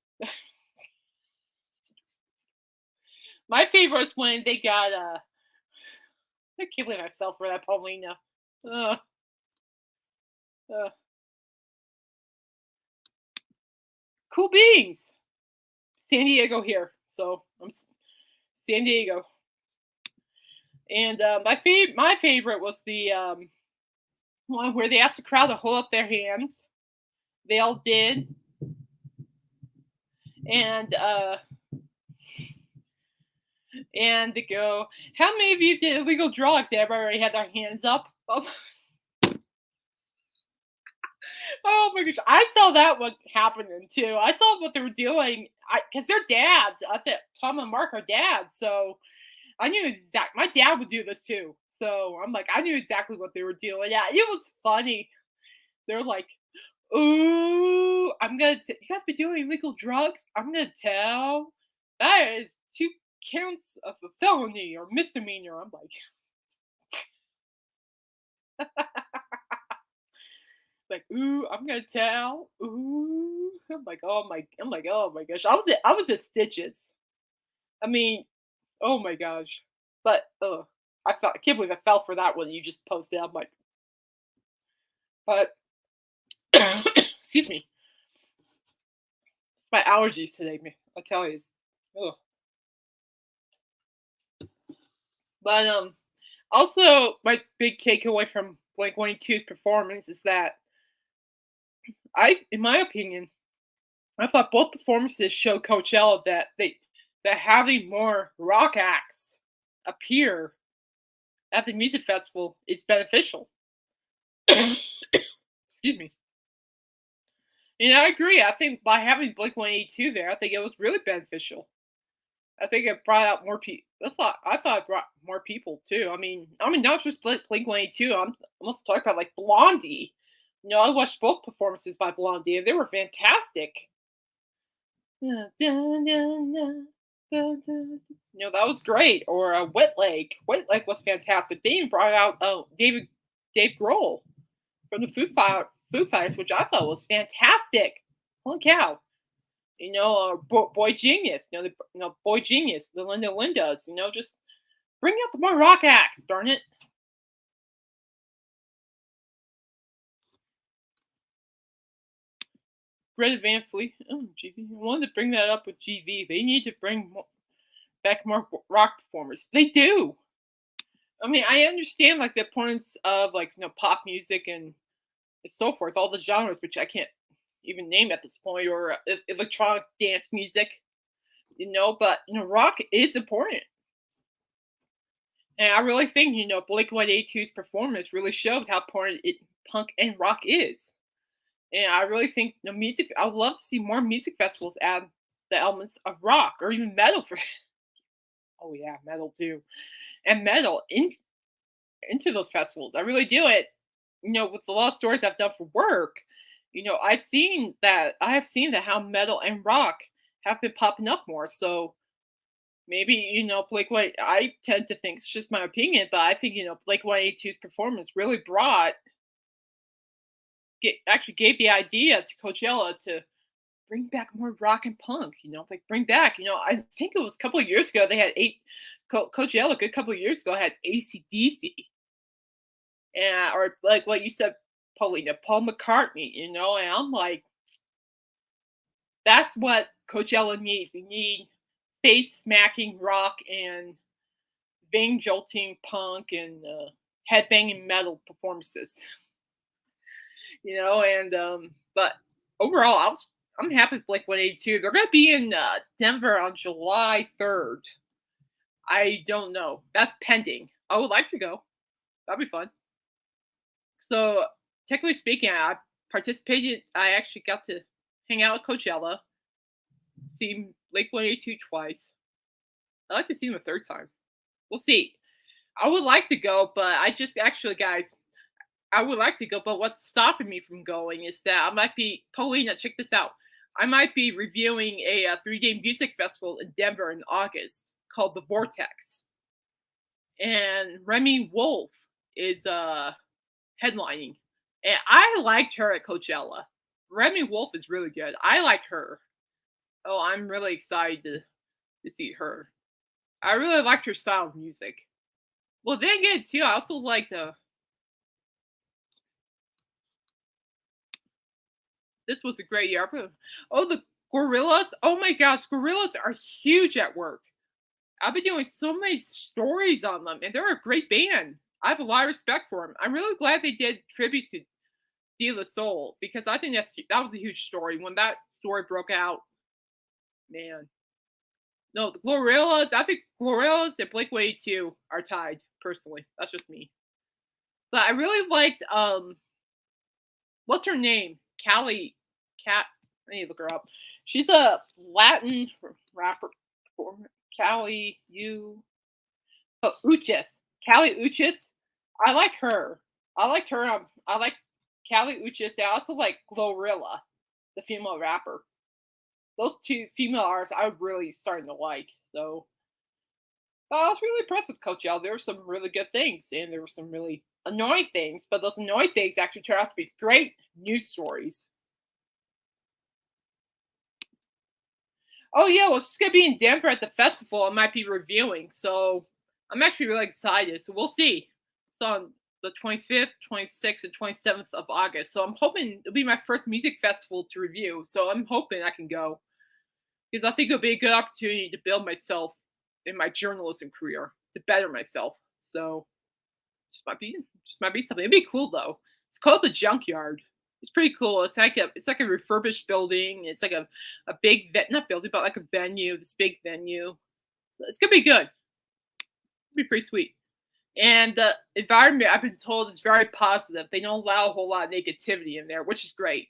My favorite was when they got I can't believe I fell for that Paulina. Uh, uh, cool beans. San Diego here. So I'm San Diego. And my favorite was the one where they asked the crowd to hold up their hands. They all did. And and they go, how many of you did illegal drugs? They already had their hands up. Oh my gosh, I saw that one happening too. I saw what they were doing. Because they're dads. I think Tom and Mark are dads, so I knew My dad would do this too. So I'm like, I knew exactly what they were doing. Yeah, it was funny. They're like, "Ooh, you guys be doing illegal drugs? I'm gonna tell. That is 2 counts of a felony or misdemeanor." I'm like, "Ooh, I'm gonna tell. Ooh." I'm like, oh my gosh. I was at stitches. I mean, oh my gosh. But I can't believe I fell for that one you just posted. I'm like, but excuse me. It's my allergies today, man. I tell you. Ugh. But also my big takeaway from Blink 182's performance is that in my opinion, I thought both performances showed Coachella that having more rock acts appear at the music festival is beneficial. Excuse me. And I agree. I think by having Blink 182 there, I think it was really beneficial. I think it brought out more people. I thought it brought more people too. I mean, not just Blink 182. I'm almost talking about like Blondie. I watched both performances by Blondie, and they were fantastic. That was great. Or Wet Leg. Wet Leg was fantastic. They even brought out Dave Grohl from the Foo Fighters, which I thought was fantastic. Holy cow! Boy Genius. Boy Genius, the Linda Lindas. Just bring out the more rock acts. Darn it! Greta Van Fleet. Oh, GV. I wanted to bring that up with GV. They need to bring back more rock performers. They do. I mean, I understand like the importance of like pop music and so forth, all the genres which I can't even name at this point, or electronic dance music. But rock is important, and I really think Blink 182's performance really showed how important punk and rock is. And I really think the music. I would love to see more music festivals add the elements of rock or even metal for. Oh yeah, metal too, and metal into those festivals. I really do it. With the lot of stories I've done for work, I have seen that how metal and rock have been popping up more. So maybe Blake White. I tend to think it's just my opinion, but I think Blake 182's performance really actually gave the idea to Coachella to bring back more rock and punk. Like bring back. I think it was a couple of years ago they had Coachella. A good couple of years ago had ACDC, and or like what you said, Paulina, Paul McCartney. And I'm like, that's what Coachella needs. They need face smacking rock and vein jolting punk and headbanging metal performances. And but overall, I'm happy with Blink 182. They're gonna be in Denver on July 3rd. I don't know. That's pending. I would like to go. That'd be fun. So technically speaking, I participated. I actually got to hang out at Coachella, see Blink 182 twice. I'd like to see them a third time. We'll see. I would like to go, but I just actually, guys, I would like to go, but what's stopping me from going is that I might be, Paulina, check this out. I might be reviewing a 3-day music festival in Denver in August called The Vortex. And Remy Wolf is headlining. And I liked her at Coachella. Remy Wolf is really good. I like her. Oh, I'm really excited to see her. I really liked her style of music. Well, then again, too, I also liked this was a great year. Oh, the Gorillas. Oh my gosh, Gorillas are huge at work. I've been doing so many stories on them, and they're a great band. I have a lot of respect for them. I'm really glad they did tributes to De La Soul because I think that was a huge story. When that story broke out, man. No, the Gorillas. I think Gorillas and Blink 182 are tied. Personally, that's just me. But I really liked what's her name? Callie Cat. I need to look her up. She's a Latin rapper. Callie Uchis. Callie Uchis. I like her. I liked her. I like Callie Uchis. I also like Glorilla, the female rapper. Those two female artists I'm really starting to like. So I was really impressed with Coachella. There were some really good things, and there were some really annoying things, but those annoying things actually turned out to be great news stories. Oh yeah, well, she's gonna be in Denver at the festival. I might be reviewing, so I'm actually really excited. So we'll see. It's on the 25th, 26th, and 27th of August. So I'm hoping it'll be my first music festival to review. So I'm hoping I can go because I think it'll be a good opportunity to build myself in my journalism career. to better myself. So just might be something. It'd be cool though. It's called the Junkyard. It's pretty cool. It's like a refurbished building. It's like a big not building, but like a venue. This big venue. It's gonna be good. It'll be pretty sweet. And the environment, I've been told, is very positive. They don't allow a whole lot of negativity in there, which is great.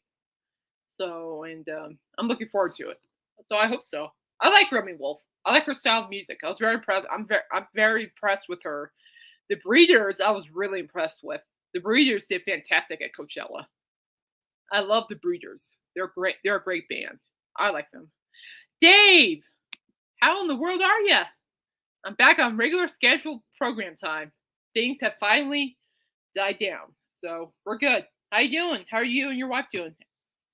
So, and I'm looking forward to it. So I hope so. I like Remy Wolf. I like her style of music. I was very impressed. I'm very impressed with her. The Breeders, I was really impressed with. The Breeders did fantastic at Coachella. I love the Breeders. They're great. They're a great band. I like them. Dave, how in the world are you? I'm back on regular scheduled program time. Things have finally died down, so we're good. How you doing? How are you and your wife doing?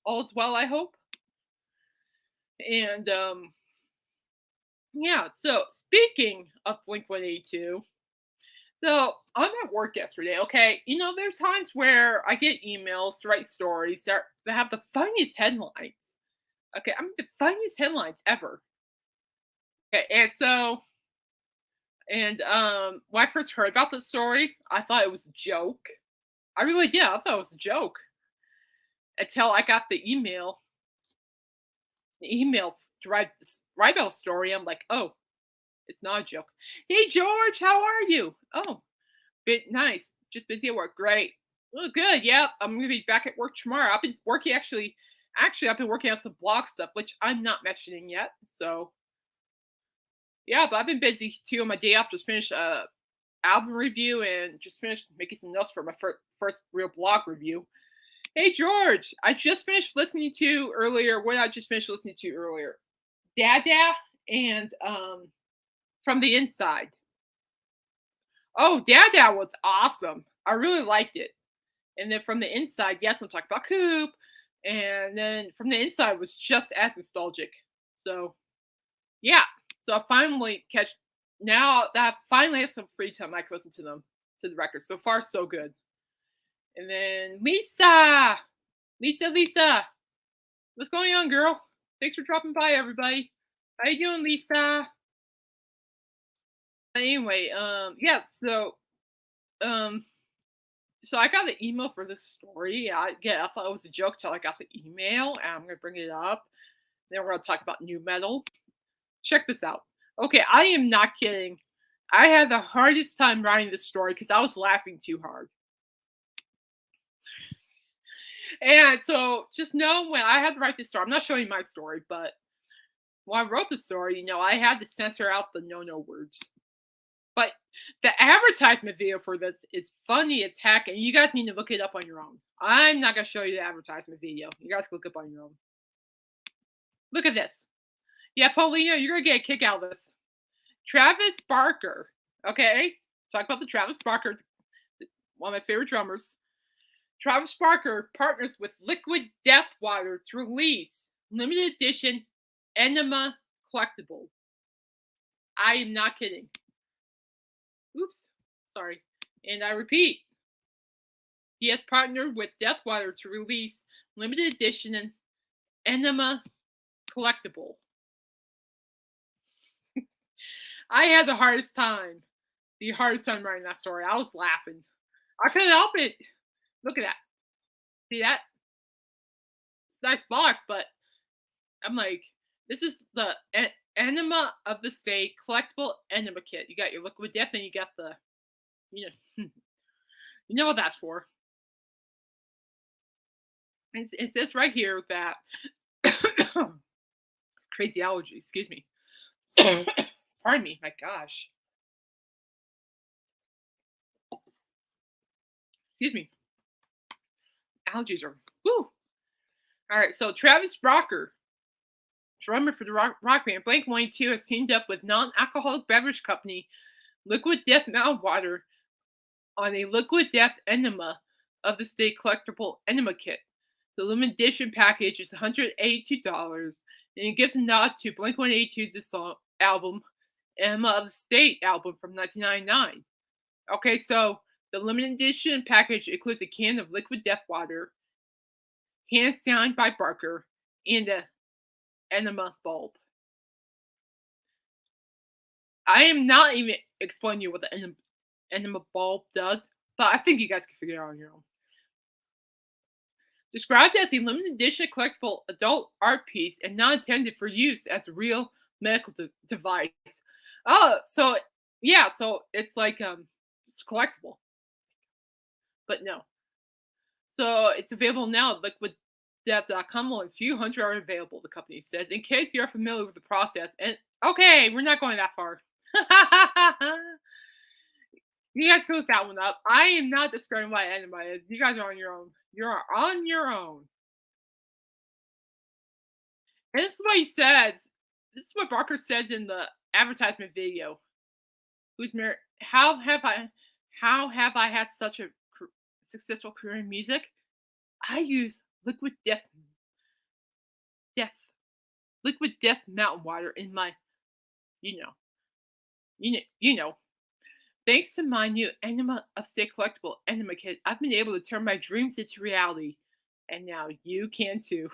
All's well, I hope. And yeah. So speaking of Blink 182, so I'm at work yesterday. Okay, there are times where I get emails to write stories that have the funniest headlines. Okay, I mean the funniest headlines ever. Okay, and so when I first heard about the story, I thought it was a joke. I really did. I thought it was a joke until I got the email to write about the story. I'm like, oh, it's not a joke. Hey George, how are you? Oh, bit nice. Just busy at work. Great. Oh, good. Yeah, I'm gonna be back at work tomorrow. I've been working actually I've been working on some blog stuff, which I'm not mentioning yet. So yeah, but I've been busy too on my day off. Just finished a album review and just finished making some notes for my first real blog review. Hey George, I just finished listening to earlier. What I just finished listening to earlier, Dada and From the Inside. Oh, Dada was awesome. I really liked it. And then From the Inside, yes, I'm talking about Coop. And then From the Inside was just as nostalgic. So yeah. So I finally catch now that I finally have some free time, I can listen to the records. So far, so good. And then Lisa, what's going on, girl? Thanks for dropping by, everybody. How you doing, Lisa? Anyway, yeah. Um, so I got the email for this story. I thought it was a joke till I got the email, and I'm gonna bring it up. Then we're gonna talk about new metal. Check this out. Okay, I am not kidding. I had the hardest time writing this story because I was laughing too hard. And so just know when I had to write this story, I'm not showing you my story, but when I wrote the story, I had to censor out the no words. But the advertisement video for this is funny as heck, and you guys need to look it up on your own. I'm not going to show you the advertisement video. You guys can look up on your own. Look at this. Yeah, Paulina, you're going to get a kick out of this. Travis Barker, okay? Talk about the Travis Barker, one of my favorite drummers. Travis Barker partners with Liquid Death Water to release limited edition Enema collectible. I am not kidding. Oops, sorry. And I repeat, he has partnered with Deathwater to release limited edition Enema collectible. I had the hardest time writing that story. I was laughing. I couldn't help it. Look at that. See that? It's a nice box, but I'm like, this is the Enema of the State collectible Enema kit. You got your Liquid Death, and you got the, you know what that's for. It says right here that crazy allergies. Excuse me. Pardon me. My gosh. Excuse me. Allergies are woo. All right. So Travis Barker, drummer for the rock band Blink 182, has teamed up with non-alcoholic beverage company Liquid Death Mountain Water on a Liquid Death Enema of the State collectible Enema kit. The limited edition package is $182, and it gives a nod to Blink 182's album, Enema of the State album from 1999. Okay, so the limited edition package includes a can of Liquid Death Water, hand signed by Barker, and a Enema bulb. I am not even explain to you what the enema bulb does, but I think you guys can figure it out on your own. Described as a limited edition collectible adult art piece and not intended for use as a real medical device. Oh, so yeah, so it's like it's collectible, but no. So it's available now at liquiddeath.com. Only a few hundred are available, the company says. In case you're familiar with the process, and okay, we're not going that far. You guys can look that one up. I am not describing what enema is. You guys are on your own. You're on your own. And this is what he says. This is what Barker says in the advertisement video. Who's married? How have I had such a successful career in music? I use death, liquid death mountain water in my, you know, you know. Thanks to my new Enema Upstate collectible Enema kit, I've been able to turn my dreams into reality, and now you can too.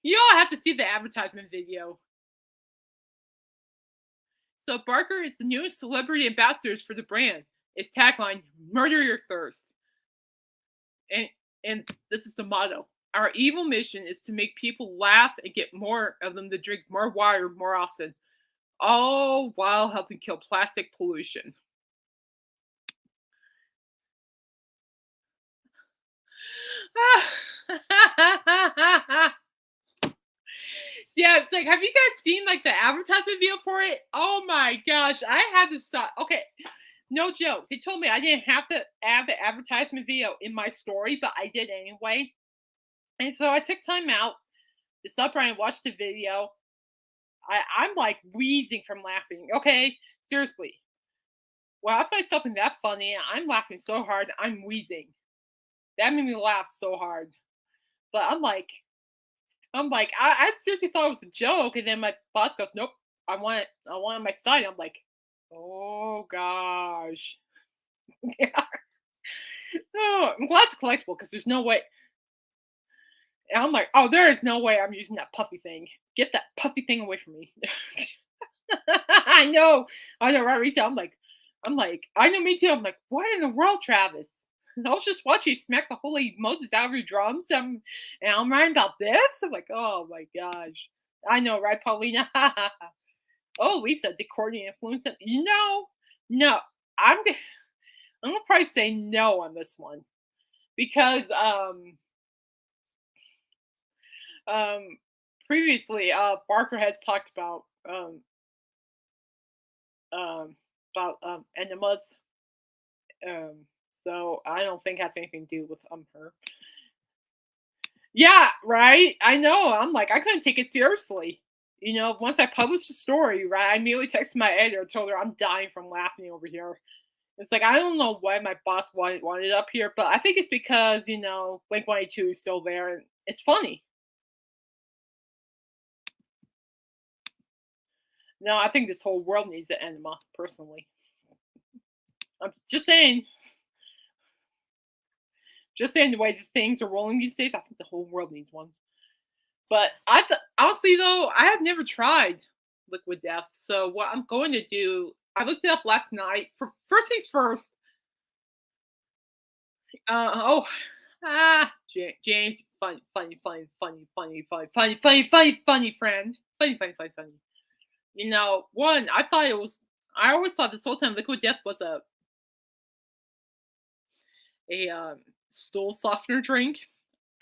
You all have to see the advertisement video. So Barker is the newest celebrity ambassadors for the brand. Its tagline: "Murder your thirst." And and this is the motto. Our evil mission is to make people laugh and get more of them to drink more water more often, all while helping kill plastic pollution. Yeah, it's like, have you guys seen like the advertisement video for it? Oh my gosh, I had to stop. Okay, no joke. They told me I didn't have to add the advertisement video in my story, but I did anyway. And so I took time out to stop and watch the video. I'm like wheezing from laughing. Okay, seriously. Well, I find something that funny, I'm laughing so hard, I'm wheezing. That made me laugh so hard. But I'm like, I seriously thought it was a joke, and then my boss goes, "Nope, I want it on my side." I'm like, "Oh gosh." Yeah. Oh, I'm glad it's collectible because there's no way. And I'm like, "Oh, there is no way I'm using that puffy thing. Get that puffy thing away from me." I know, right? Rita? I'm like, I know, me too. I'm like, what in the world, Travis? I was just watching you smack the holy Moses out of your drums, and I'm writing about this. I'm like, oh my gosh, I know, right, Paulina? Oh, Lisa, did Courtney influence it? No. I'm g- I'm gonna probably say no on this one because um previously Barker has talked about enemas. Um, so I don't think it has anything to do with her. Yeah, right. I know. I'm like, I couldn't take it seriously. Once I published the story, right, I immediately texted my editor, told her I'm dying from laughing over here. It's like I don't know why my boss wanted it up here, but I think it's because Blink 182 is still there and it's funny. No, I think this whole world needs an enema, personally. I'm just saying the way that things are rolling these days, I think the whole world needs one. But honestly though, I have never tried liquid death. So what I'm going to do, I looked it up last night. For first things first. Oh, James, funny friend, funny. One, I always thought this whole time liquid death was a stool softener drink.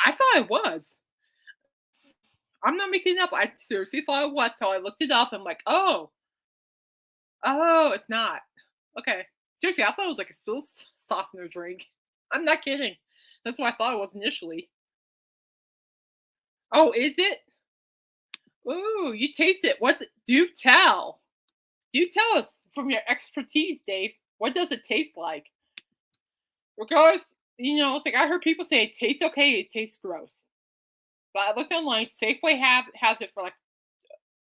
I thought it was. I'm not making it up. I seriously thought it was till I looked it up. I'm like, oh, it's not. Okay. Seriously, I thought it was like a stool softener drink. I'm not kidding. That's what I thought it was initially. Oh, is it? Ooh, you taste it. What's it? Do tell. Do tell us from your expertise, Dave. What does it taste like? Regardless, it's like I heard people say it tastes okay, it tastes gross. But I looked online. Safeway has it for like,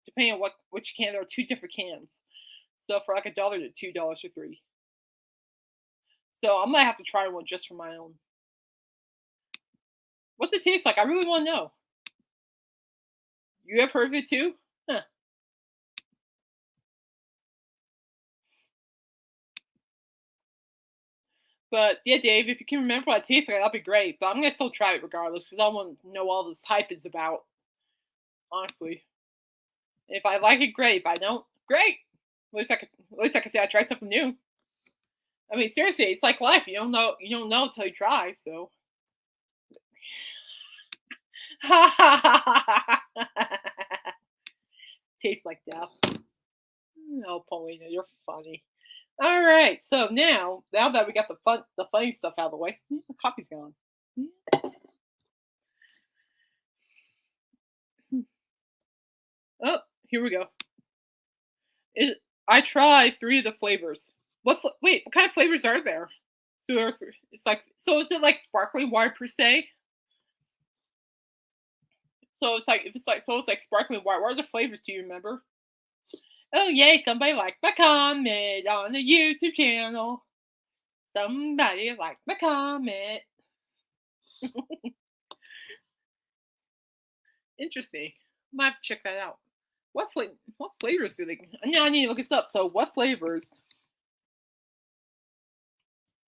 depending on which can. There are two different cans. So for like $1 to $2 or $3. So I'm gonna have to try one just for my own. What's it taste like? I really want to know. You have heard of it too? Huh. But yeah, Dave, if you can remember what it tastes like, that'd be great. But I'm gonna still try it regardless because I want to know all this hype is about. Honestly, if I like it, great. If I don't, great. At least I can say I tried something new. I mean, seriously, it's like life. You don't know until you try. So, tastes like death. No, Paulina, you're funny. All right, so now that we got the funny stuff out of the way, the coffee's gone. Oh, here we go. I tried three of the flavors. Wait, what kind of flavors are there? So it's like, so is it like sparkling water per se? So it's like, if it's like, so it's like sparkling water. What are the flavors? Do you remember? Oh yay! Somebody liked my comment on the YouTube channel. Somebody liked my comment. Interesting. Might have to check that out. What flavors do they? Now I need to look this up. So what flavors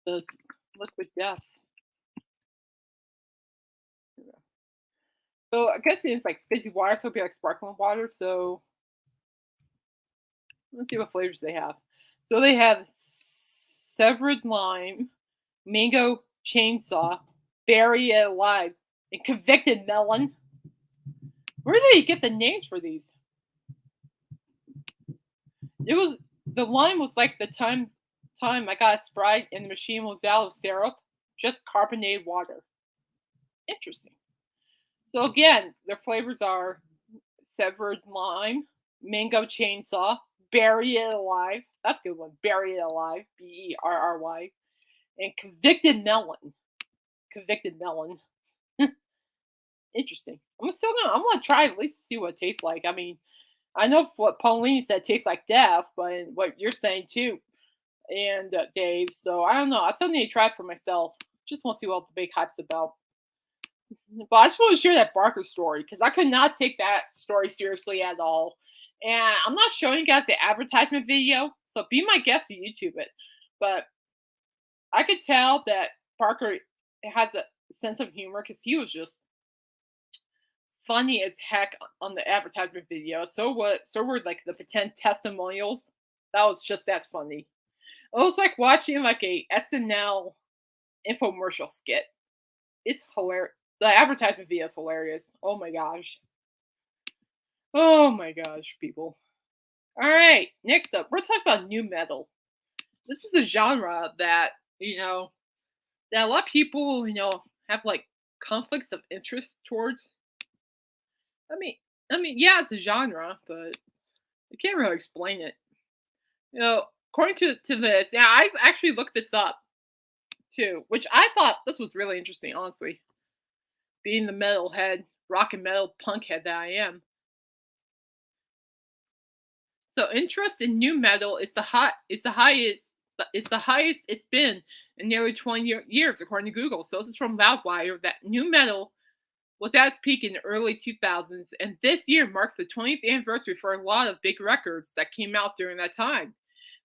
does liquid death? So I guess it's like fizzy water, so it'd be like sparkling water. So let's see what flavors they have. So they have severed lime, mango chainsaw, berry alive, and convicted melon. Where do they get the names for these? It was the lime was like the time I got a Sprite and the machine was out of syrup, just carbonated water. Interesting. So again, their flavors are severed lime, mango chainsaw, bury it alive. That's a good one. Bury it alive. Berry. And convicted melon. Convicted melon. Interesting. I'm gonna try at least to see what it tastes like. I mean, I know what Pauline said tastes like death, but what you're saying too, and Dave. So I don't know. I still need to try it for myself. Just want to see what the big hype's about. But I just want to share that Barker story because I could not take that story seriously at all. And I'm not showing you guys the advertisement video, so be my guest to YouTube it. But I could tell that Barker has a sense of humor because he was just funny as heck on the advertisement video. So were like the pretend testimonials. That was just as funny. It was like watching like a SNL infomercial skit. It's hilarious. The advertisement video is hilarious. Oh my gosh. Oh my gosh, people. All right, next up, we're talking about new metal. This is a genre that, that a lot of people, have like conflicts of interest towards. I mean, yeah, it's a genre, but I can't really explain it. According to this, yeah, I've actually looked this up too, which I thought this was really interesting, honestly. Being the metalhead, rock and metal punk head that I am. So interest in new metal is the highest it's been in nearly 20 years, according to Google. So this is from Loudwire that new metal was at its peak in the early 2000s, and this year marks the 20th anniversary for a lot of big records that came out during that time.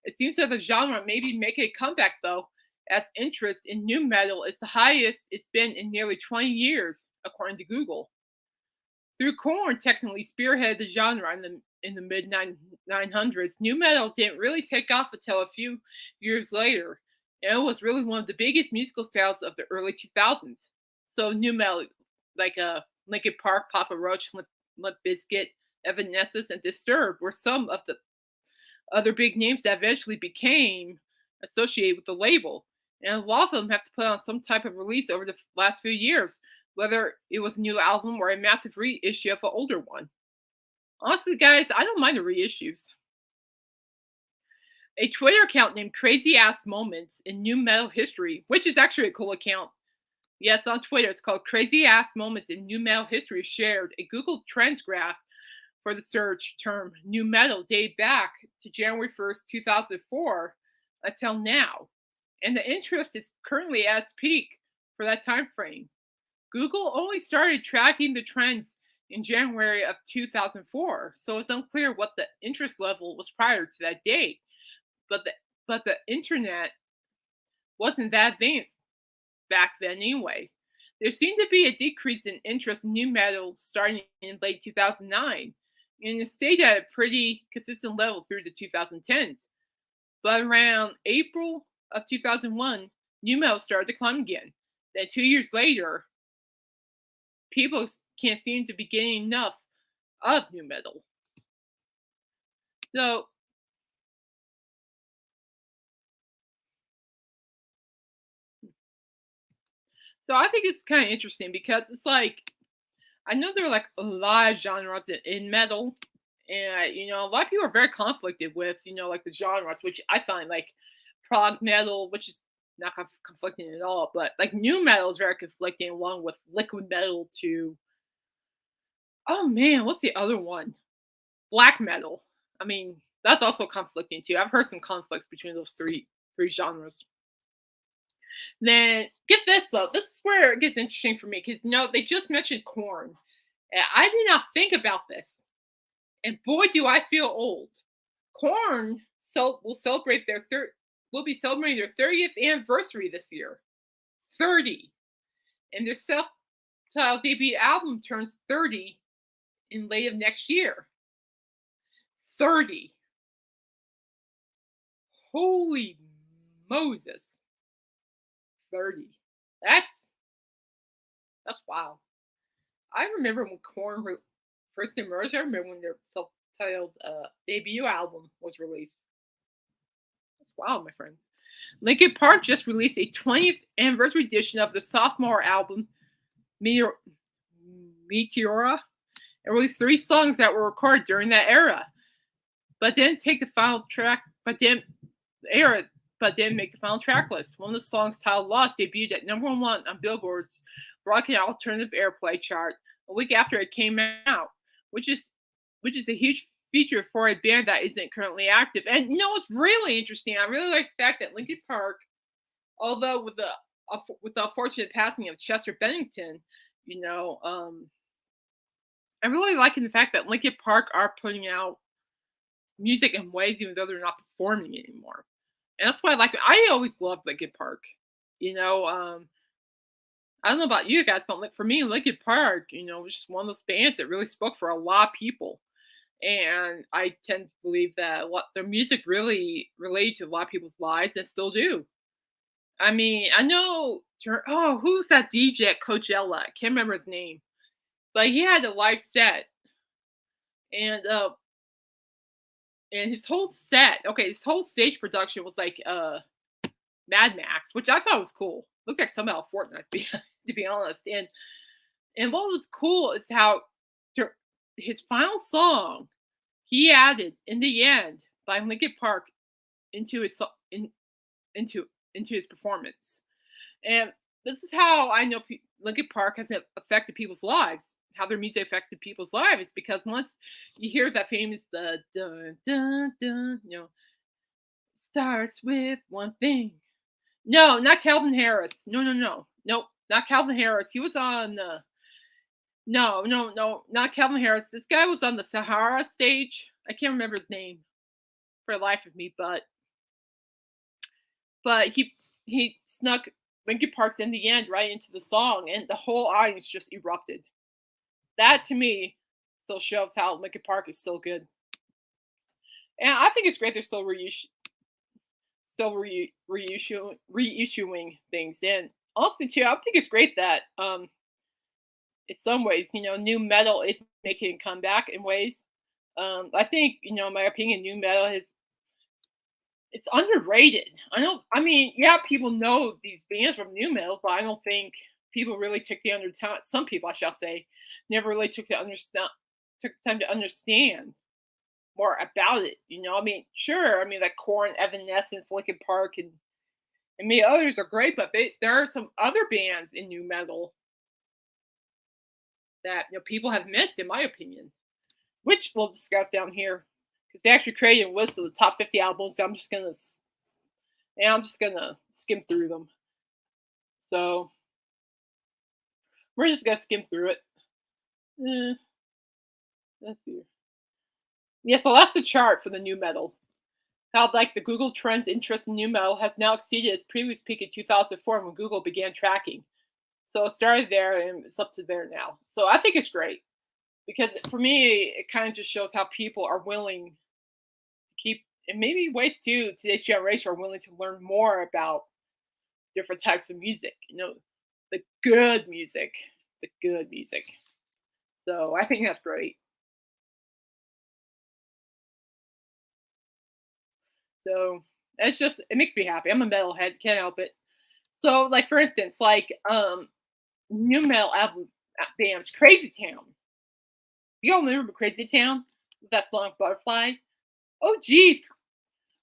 It seems that the genre may be making a comeback though, as interest in new metal is the highest it's been in nearly 20 years, according to Google. Through Korn technically spearheaded the genre in the mid 900s, new metal didn't really take off until a few years later, and it was really one of the biggest musical styles of the early 2000s. So new metal, like Linkin Park, Papa Roach, Limp Bizkit, Evanescence, and Disturbed, were some of the other big names that eventually became associated with the label. And a lot of them have to put on some type of release over the last few years, whether it was a new album or a massive reissue of an older one. Honestly, guys, I don't mind the reissues. A Twitter account named Crazy Ass Moments in New Metal History, which is actually a cool account. Yes, on Twitter, it's called Crazy Ass Moments in New Metal History, shared a Google Trends graph for the search term new metal dated back to January 1st, 2004 until now. And the interest is currently at its peak for that time frame. Google only started tracking the trends in January of 2004. So it's unclear what the interest level was prior to that date. But the internet wasn't that advanced back then anyway. There seemed to be a decrease in interest in new metal starting in late 2009, and it stayed at a pretty consistent level through the 2010s. But around April of 2001, new metal started to climb again. Then 2 years later, people can't seem to be getting enough of new metal. So, so I think it's kind of interesting because it's like I know there are like a lot of genres in metal, and a lot of people are very conflicted with like the genres, which I find like prog metal, which is not conflicting at all, but like new metal is very conflicting, along with liquid metal to oh man, what's the other one? Black metal. I mean, that's also conflicting too. I've heard some conflicts between those three genres. Then get this though. This is where it gets interesting for me because they just mentioned corn. And I did not think about this, and boy, do I feel old. Corn will be celebrating their 30th anniversary this year. 30, and their self-titled debut album turns 30 in late of next year. 30. Holy Moses. 30. That's that's wild. I remember when first emerged. I remember when their self-titled debut album was released. That's wild, my friends. Linkin Park just released a 20th anniversary edition of the sophomore album, Meteor- Meteora, and released 3 songs that were recorded during that era, but didn't take the final track. But didn't make the final track list. One of the songs, titled "Lost," debuted at #1 on Billboard's Rock and Alternative Airplay chart a week after it came out, which is a huge feature for a band that isn't currently active. And what's really interesting? I really like the fact that Linkin Park, although with the unfortunate passing of Chester Bennington, you know, um, I'm really liking the fact that Linkin Park are putting out music in ways even though they're not performing anymore. And that's why I like it. I always loved Linkin Park. You know, um, I don't know about you guys, but like for me, Linkin Park, was just one of those bands that really spoke for a lot of people. And I tend to believe that what their music really related to a lot of people's lives and still do. I mean, I know. Who's that DJ at Coachella? I can't remember his name, but he had a live set, and his whole set, okay, his whole stage production was like Mad Max, which I thought was cool. Looked like something out of Fortnite, to be honest. And what was cool is how his final song he added in the end by Linkin Park into into his performance. And this is how I know Linkin Park has affected people's lives. How their music affected people's lives, because once you hear that famous the dun dun dun, starts with one thing. No, not Calvin Harris. No, no, no, nope, not Calvin Harris. He was on. No, no, no, not Calvin Harris. This guy was on the Sahara stage. I can't remember his name for the life of me, but he snuck Linkin Park's "In the End" right into the song, and the whole audience just erupted. That to me still shows how Linkin Park is still good, and I think it's great they're reissuing things. And honestly, too, I think it's great that in some ways, new metal is making a comeback in ways. I think, in my opinion, new metal it's underrated. I mean, yeah, people know these bands from new metal, but I don't think people really took the under time. Some people, I shall say, never really took the time to understand more about it. I mean, sure, I mean, like Korn, Evanescence, Linkin Park, and many others are great, but there are some other bands in new metal that people have missed, in my opinion, which we'll discuss down here because they actually created a list of the top 50 albums. I'm just gonna skim through them. So we're just gonna skim through it. Let's see. Yeah, so that's the chart for the new metal. How like the Google Trends interest in new metal has now exceeded its previous peak in 2004 when Google began tracking. So it started there and it's up to there now. So I think it's great because for me, it kind of just shows how people are willing to keep, and maybe ways too, today's generation are willing to learn more about different types of music, the good music, the good music. So I think that's great. So it's just, it makes me happy. I'm a metalhead, can't help it. So like for instance, like new metal album bands, Crazy Town. You all remember Crazy Town? That song Butterfly? Oh geez.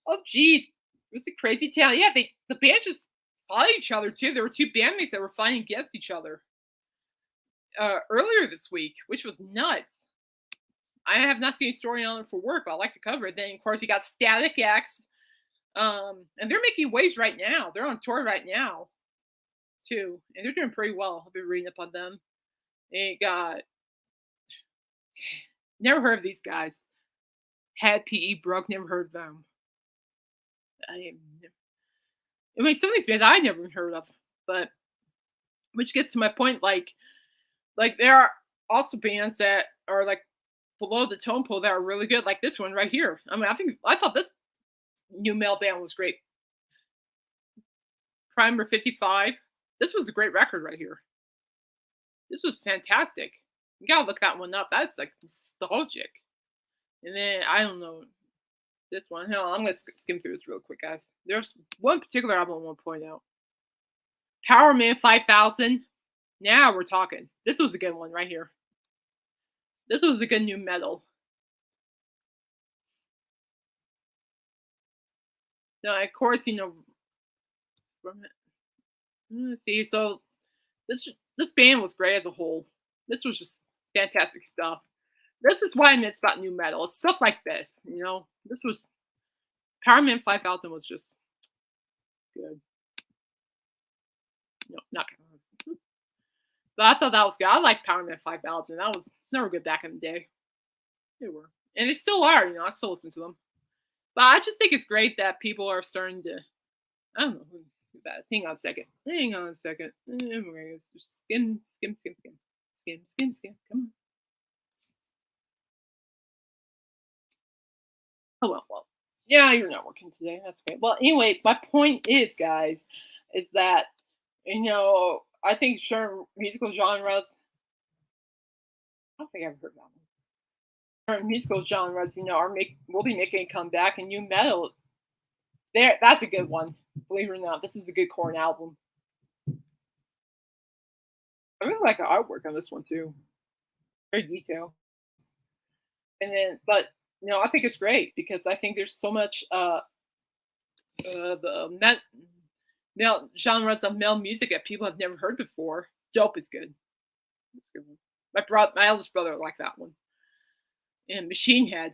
Oh geez. Was it Crazy Town? Yeah, the band just fought each other too. There were two bandmates that were fighting against each other earlier this week, which was nuts. I have not seen a story on it for work, but I like to cover it. Then of course you got Static X, and they're making waves right now. They're on tour right now too, and they're doing pretty well. I've been reading up on them. And you got never heard of these guys. Had PE broke, never heard of them. I, I mean, some of these bands I never even heard of, but which gets to my point. Like there are also bands that are like below the tone pole that are really good, like this one right here. I mean, I thought this new male band was great. Primer 55. This was a great record right here. This was fantastic. You gotta look that one up. That's like nostalgic. And then I don't know this one. Hell, I'm gonna skim through this real quick, guys. There's one particular album I want to point out. Power Man 5000. Now we're talking. This was a good one right here. This was a good new metal. Now, of course, let's see. So this band was great as a whole. This was just fantastic stuff. This is why I miss about new metal. It's stuff like this. This was Power Man 5000 was just good. No, not good. But I thought that was good. I like Power Man 5000. That was never good back in the day. They were, and they still are. I still listen to them. But I just think it's great that people are starting to. I don't know who that is. Hang on a second. Hang on a second. Skim, skim, skim, skim, skim, skim, skim. Come on. Oh well. Yeah, you're not working today. That's okay. Well, anyway, my point is, guys, is that I think certain musical genres. I don't think I've heard that one. Certain musical genres, are will be making a comeback, and new metal. That's a good one. Believe it or not, this is a good corn album. I really like the artwork on this one too. Very detailed. And then, but I think it's great because I think there's so much the male genres of male music that people have never heard before. Dope is good. It's a good one. My eldest brother liked that one. And Machine Head.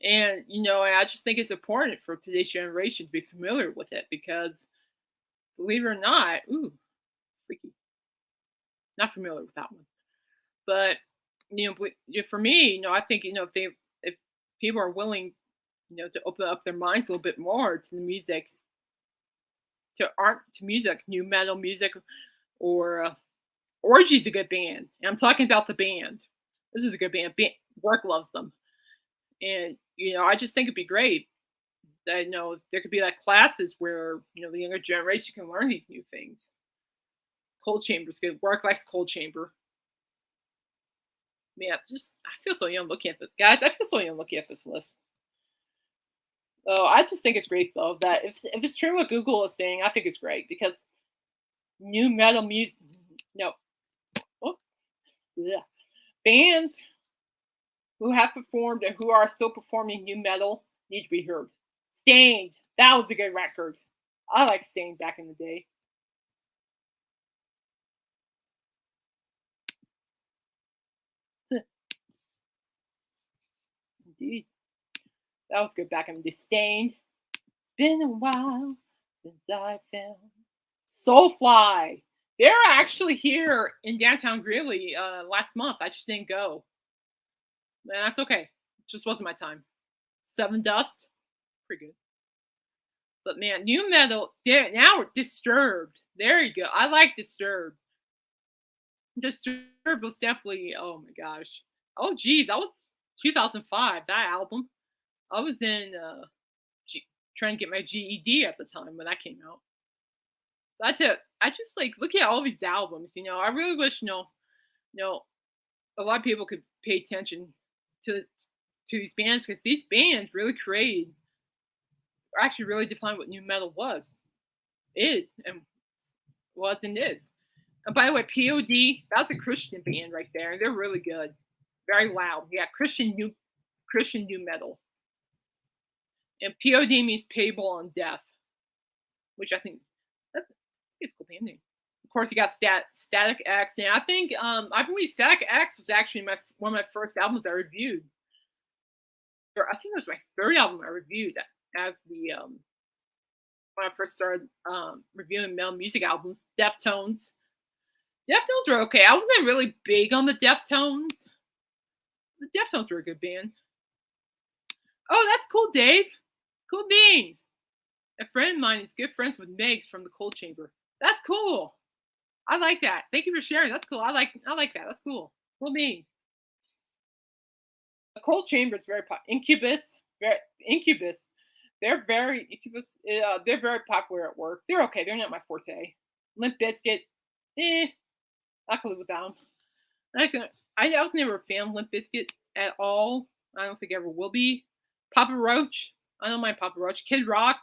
And I just think it's important for today's generation to be familiar with it because, believe it or not, ooh, freaky. Not familiar with that one, but for me, I think if people are willing, to open up their minds a little bit more to the music, to art, to music, new metal music, or Orgy's a good band. And I'm talking about the band. This is a good band. Work loves them, and I just think it'd be great that there could be like classes where the younger generation can learn these new things. Cold Chamber's good. Work likes Cold Chamber. Man, just I feel so young looking at this, guys. I feel so young looking at this list. So I just think it's great though that if it's true what Google is saying, I think it's great because new metal music, no, oh, yeah, bands who have performed and who are still performing new metal need to be heard. Stained, that was a good record. I like Stained back in the day. Indeed, that was good back in the day. Stained. It's been a while since I found Soulfly. They're actually here in downtown Greeley last month. I just didn't go. And that's okay. Just wasn't my time. Seven Dust, pretty good. But man, new metal. There now we're Disturbed. There you go. I like Disturbed. Disturbed was definitely. Oh my gosh. Oh geez, that was 2005. That album. I was in trying to get my GED at the time when that came out. That's it. I just like look at all these albums. I really wish you know, a lot of people could pay attention to these bands because these bands really created, or actually really defined what new metal is, and was and is. And by the way, POD, that's a Christian band right there, and they're really good, very loud. Yeah, Christian new metal, and POD means payable on death, which I think it's a cool band name. Of course, you got Static X, and I believe Static X was actually my one of my first albums I reviewed. Or I think it was my third album I reviewed as the when I first started reviewing metal music albums. Deftones. Deftones were okay. I wasn't really big on the Deftones. The Deftones were a good band. Oh, that's cool, Dave. Cool beans. A friend of mine is good friends with Megs from the Cold Chamber. That's cool. I like that. Thank you for sharing. That's cool. I like that. That's cool. Cool beans. The Cold Chamber is very Incubus. Incubus. They're very Incubus. They're very popular at work. They're okay. They're not my forte. Limp Bizkit. Eh, I can live without them. I was never a fan of Limp Bizkit at all. I don't think I ever will be. Papa Roach. I don't mind Papa Roach. Kid Rock.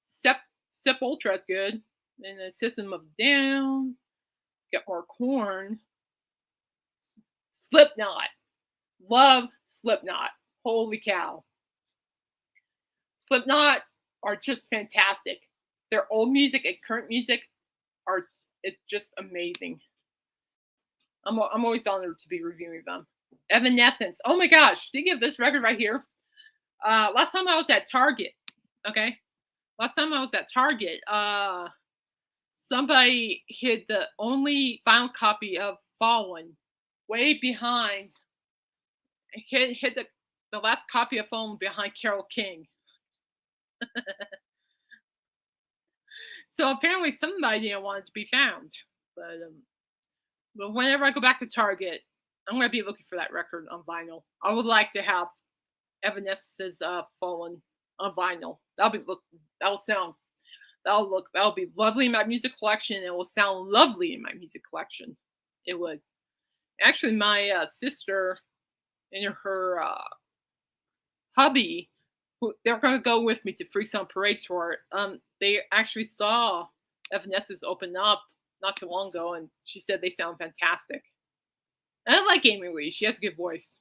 Sep Sepultura is good. And the System of a Down. Get more Corn. Slipknot. Love Slipknot. Holy cow. Slipknot are just fantastic. Their old music and current music are is just amazing. I'm always honored to be reviewing them. Evanescence. Oh my gosh! Speaking of this record right here, last time I was at Target. Okay, last time I was at Target, somebody hid the only vinyl copy of Fallen way behind. Hid the last copy of Fallen behind Carole King. So apparently somebody didn't want it to be found. But whenever I go back to Target, I'm gonna be looking for that record on vinyl. I would like to have Evanescence's "Fallen" on vinyl. That'll sound that'll be lovely in my music collection. And it will sound lovely in my music collection. It would. Actually, my sister and her hubby, who they're gonna go with me to Freaks on Parade tour. They actually saw Evanescence open up not too long ago, and she said they sound fantastic. And I like Amy Lee; she has a good voice.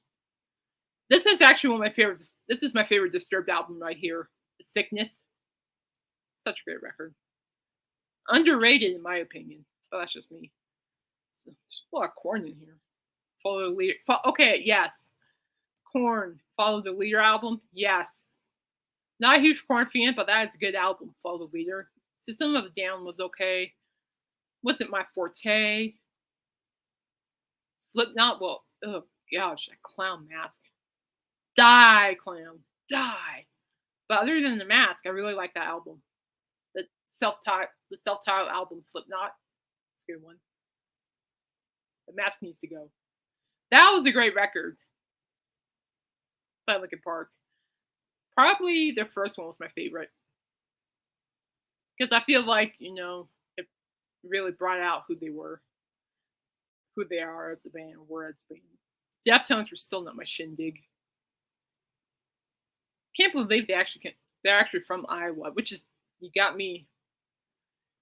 This is actually one of my favorites. This is my favorite Disturbed album right here. Sickness, such a great record. Underrated in my opinion, but that's just me. There's a lot of Corn in here. Follow the leader. Okay, yes. Corn. Follow the Leader album. Yes. Not a huge Corn fan, but that is a good album. Follow the Leader. System of a Down was okay. Wasn't my forte. Slipknot. Well, oh gosh, that clown mask. Die, clown. Die. But other than the mask, I really like that album. The self-titled album Slipknot. It's a good one. The mask needs to go. That was a great record by Linkin Park. Probably their first one was my favorite because I feel like it really brought out who they were, who they are as a band, were as a band. Deftones were still not my shindig. Can't believe they're actually from Iowa, which is you got me.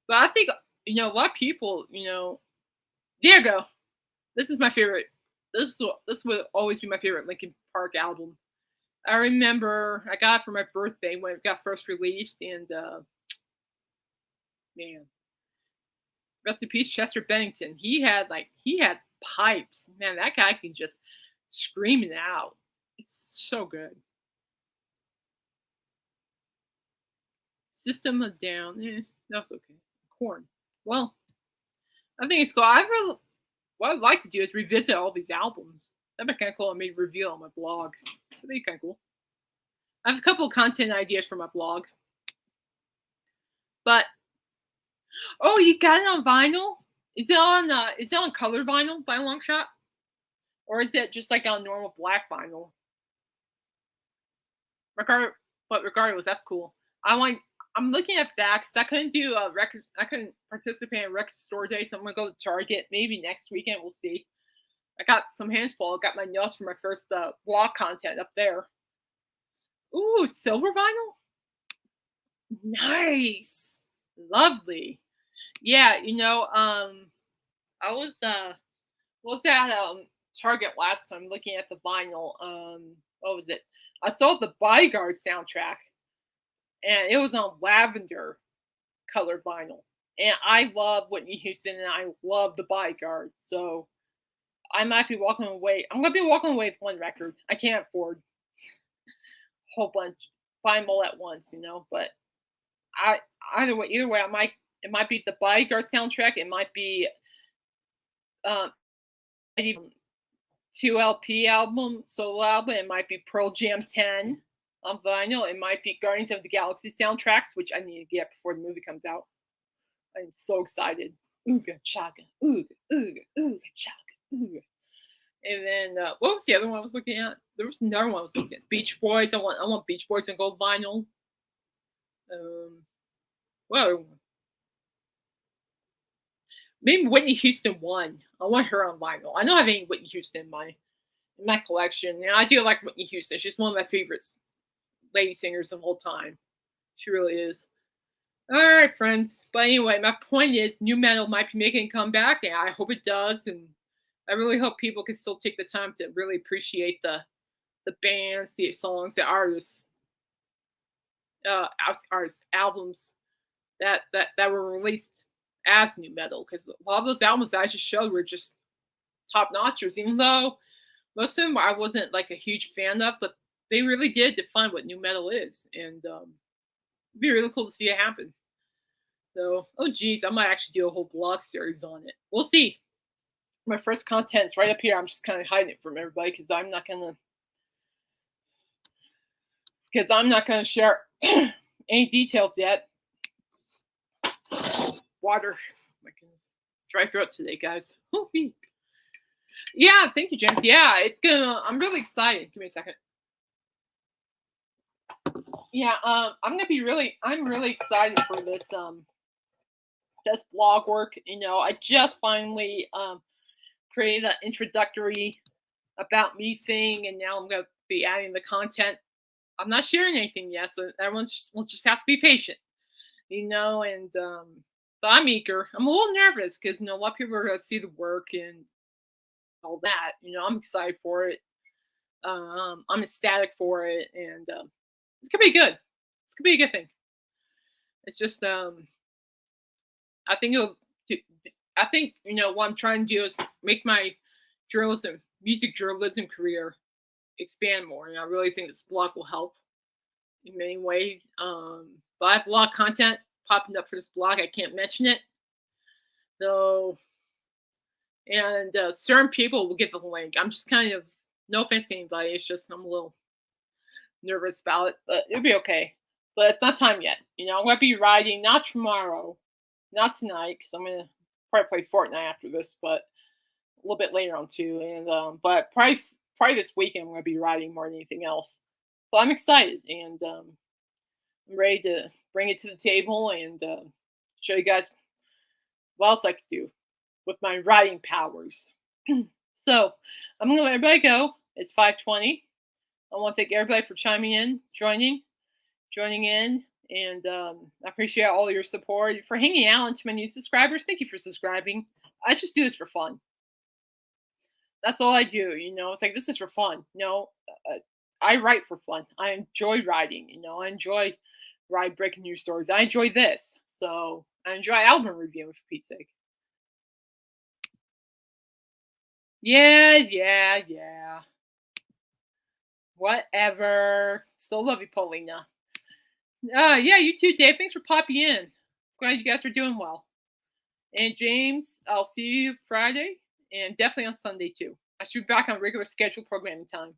But I think a lot of people there you go. This is my favorite. This will always be my favorite Linkin Park album. I remember I got it for my birthday when it got first released, and man, rest in peace, Chester Bennington. He had pipes. Man, that guy can just scream it out. It's so good. System of Down, that's okay. Corn. Well, I think it's cool. What I'd like to do is revisit all these albums. That'd be kind of cool. I made a review on my blog. That'd be kind of cool. I have a couple of content ideas for my blog. But oh, you got it on vinyl? Is it on color vinyl by a long shot? Or is it just like on normal black vinyl? Regard, but regardless, that's cool. I want. I'm looking at that because I couldn't do a record. I couldn't participate in record store day, so I'm gonna go to Target maybe next weekend. We'll see. I got some hands full. I got my notes for my first blog content up there. Ooh, silver vinyl. Nice, lovely. Yeah, I was at Target last time looking at the vinyl. What was it? I saw the Bodyguard soundtrack, and it was on lavender colored vinyl. And I love Whitney Houston, and I love the Bodyguard. So I might be walking away. I'm gonna be walking away with one record. I can't afford a whole bunch, buy them all at once, But I either way, it might be the Bodyguard soundtrack. It might be even 2 LP album, solo album. It might be Pearl Jam 10 on vinyl. It might be Guardians of the Galaxy soundtracks, which I need to get before the movie comes out. I'm so excited. Ooga chaka, ooga, ooga, ooga chaka, ooga. And then what was the other one I was looking at? There was another one I was looking at. Beach Boys. I want Beach Boys and gold vinyl. What other one? Maybe Whitney Houston 1. I want her on vinyl. I don't have any Whitney Houston in my collection. I do like Whitney Houston. She's one of my favorites lady singers of all time. She really is. All right, friends. But anyway, my point is, new metal might be making a comeback, and I hope it does. And I really hope people can still take the time to really appreciate the bands, the songs, the artists, albums that were released as new metal. Because a lot of those albums that I just showed were just top notchers, even though most of them I wasn't like a huge fan of, but they really did define what new metal is, and it'd be really cool to see it happen. So, oh geez, I might actually do a whole blog series on it. We'll see. My first content's right up here. I'm just kind of hiding it from everybody because I'm not gonna share any details yet. Water, my goodness, dry throat today, guys. Yeah, thank you, James. Yeah, I'm really excited. Give me a second. Yeah, I'm really excited for this blog work. I just finally created an introductory about me thing, and now I'm gonna be adding the content. I'm not sharing anything yet, so everyone will just have to be patient, and but I'm eager. I'm a little nervous because a lot of people are gonna see the work and all that. I'm excited for it. I'm ecstatic for it, and it's gonna be good. It's gonna be a good thing. It's just I think what I'm trying to do is make my music journalism career expand more, and I really think this blog will help in many ways. But I have a lot of content popping up for this blog. I can't mention it, so and certain people will get the link. I'm just kind of, no offense to anybody. It's just I'm a little nervous about it, but it'll be okay. But it's not time yet. I'm gonna be riding not tomorrow, not tonight, because I'm gonna probably play Fortnite after this, but a little bit later on too. And but probably this weekend I'm gonna be riding more than anything else. But I'm excited, and I'm ready to bring it to the table and show you guys what else I can do with my riding powers. So I'm gonna let everybody go. It's 5:20. I want to thank everybody for chiming in, joining in, and I appreciate all your support, for hanging out, and to my new subscribers. Thank you for subscribing. I just do this for fun. That's all I do. It's like, this is for fun. I write for fun. I enjoy writing. I enjoy breaking news stories. I enjoy this. So I enjoy album reviewing, for Pete's sake. Yeah. Whatever. Still love you, Paulina. Yeah, you too, Dave. Thanks for popping in. Glad you guys are doing well. And James, I'll see you Friday and definitely on Sunday too. I should be back on regular scheduled programming time.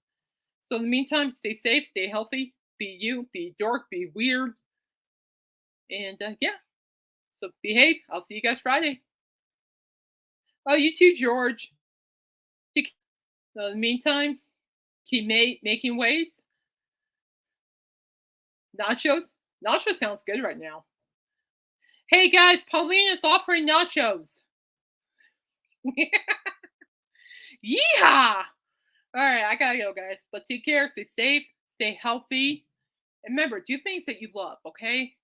So in the meantime, stay safe, stay healthy, be you, be dork, be weird, and yeah. So behave. I'll see you guys Friday. Oh, you too, George. So in the meantime, keep making waves. Nachos. Nachos sounds good right now. Hey guys, Pauline is offering nachos. Yeehaw! All right, I gotta go, guys. But take care, stay safe, stay healthy, and remember, do things that you love. Okay,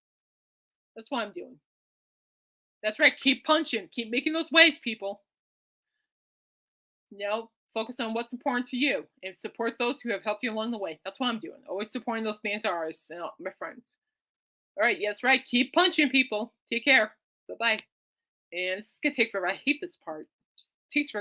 that's what I'm doing. That's right. Keep punching. Keep making those waves, people. Focus on what's important to you and support those who have helped you along the way. That's what I'm doing. Always supporting those bands artists and my friends. All right, yes, right. Keep punching, people. Take care. Bye bye. And this is gonna take forever. I hate this part. It takes forever.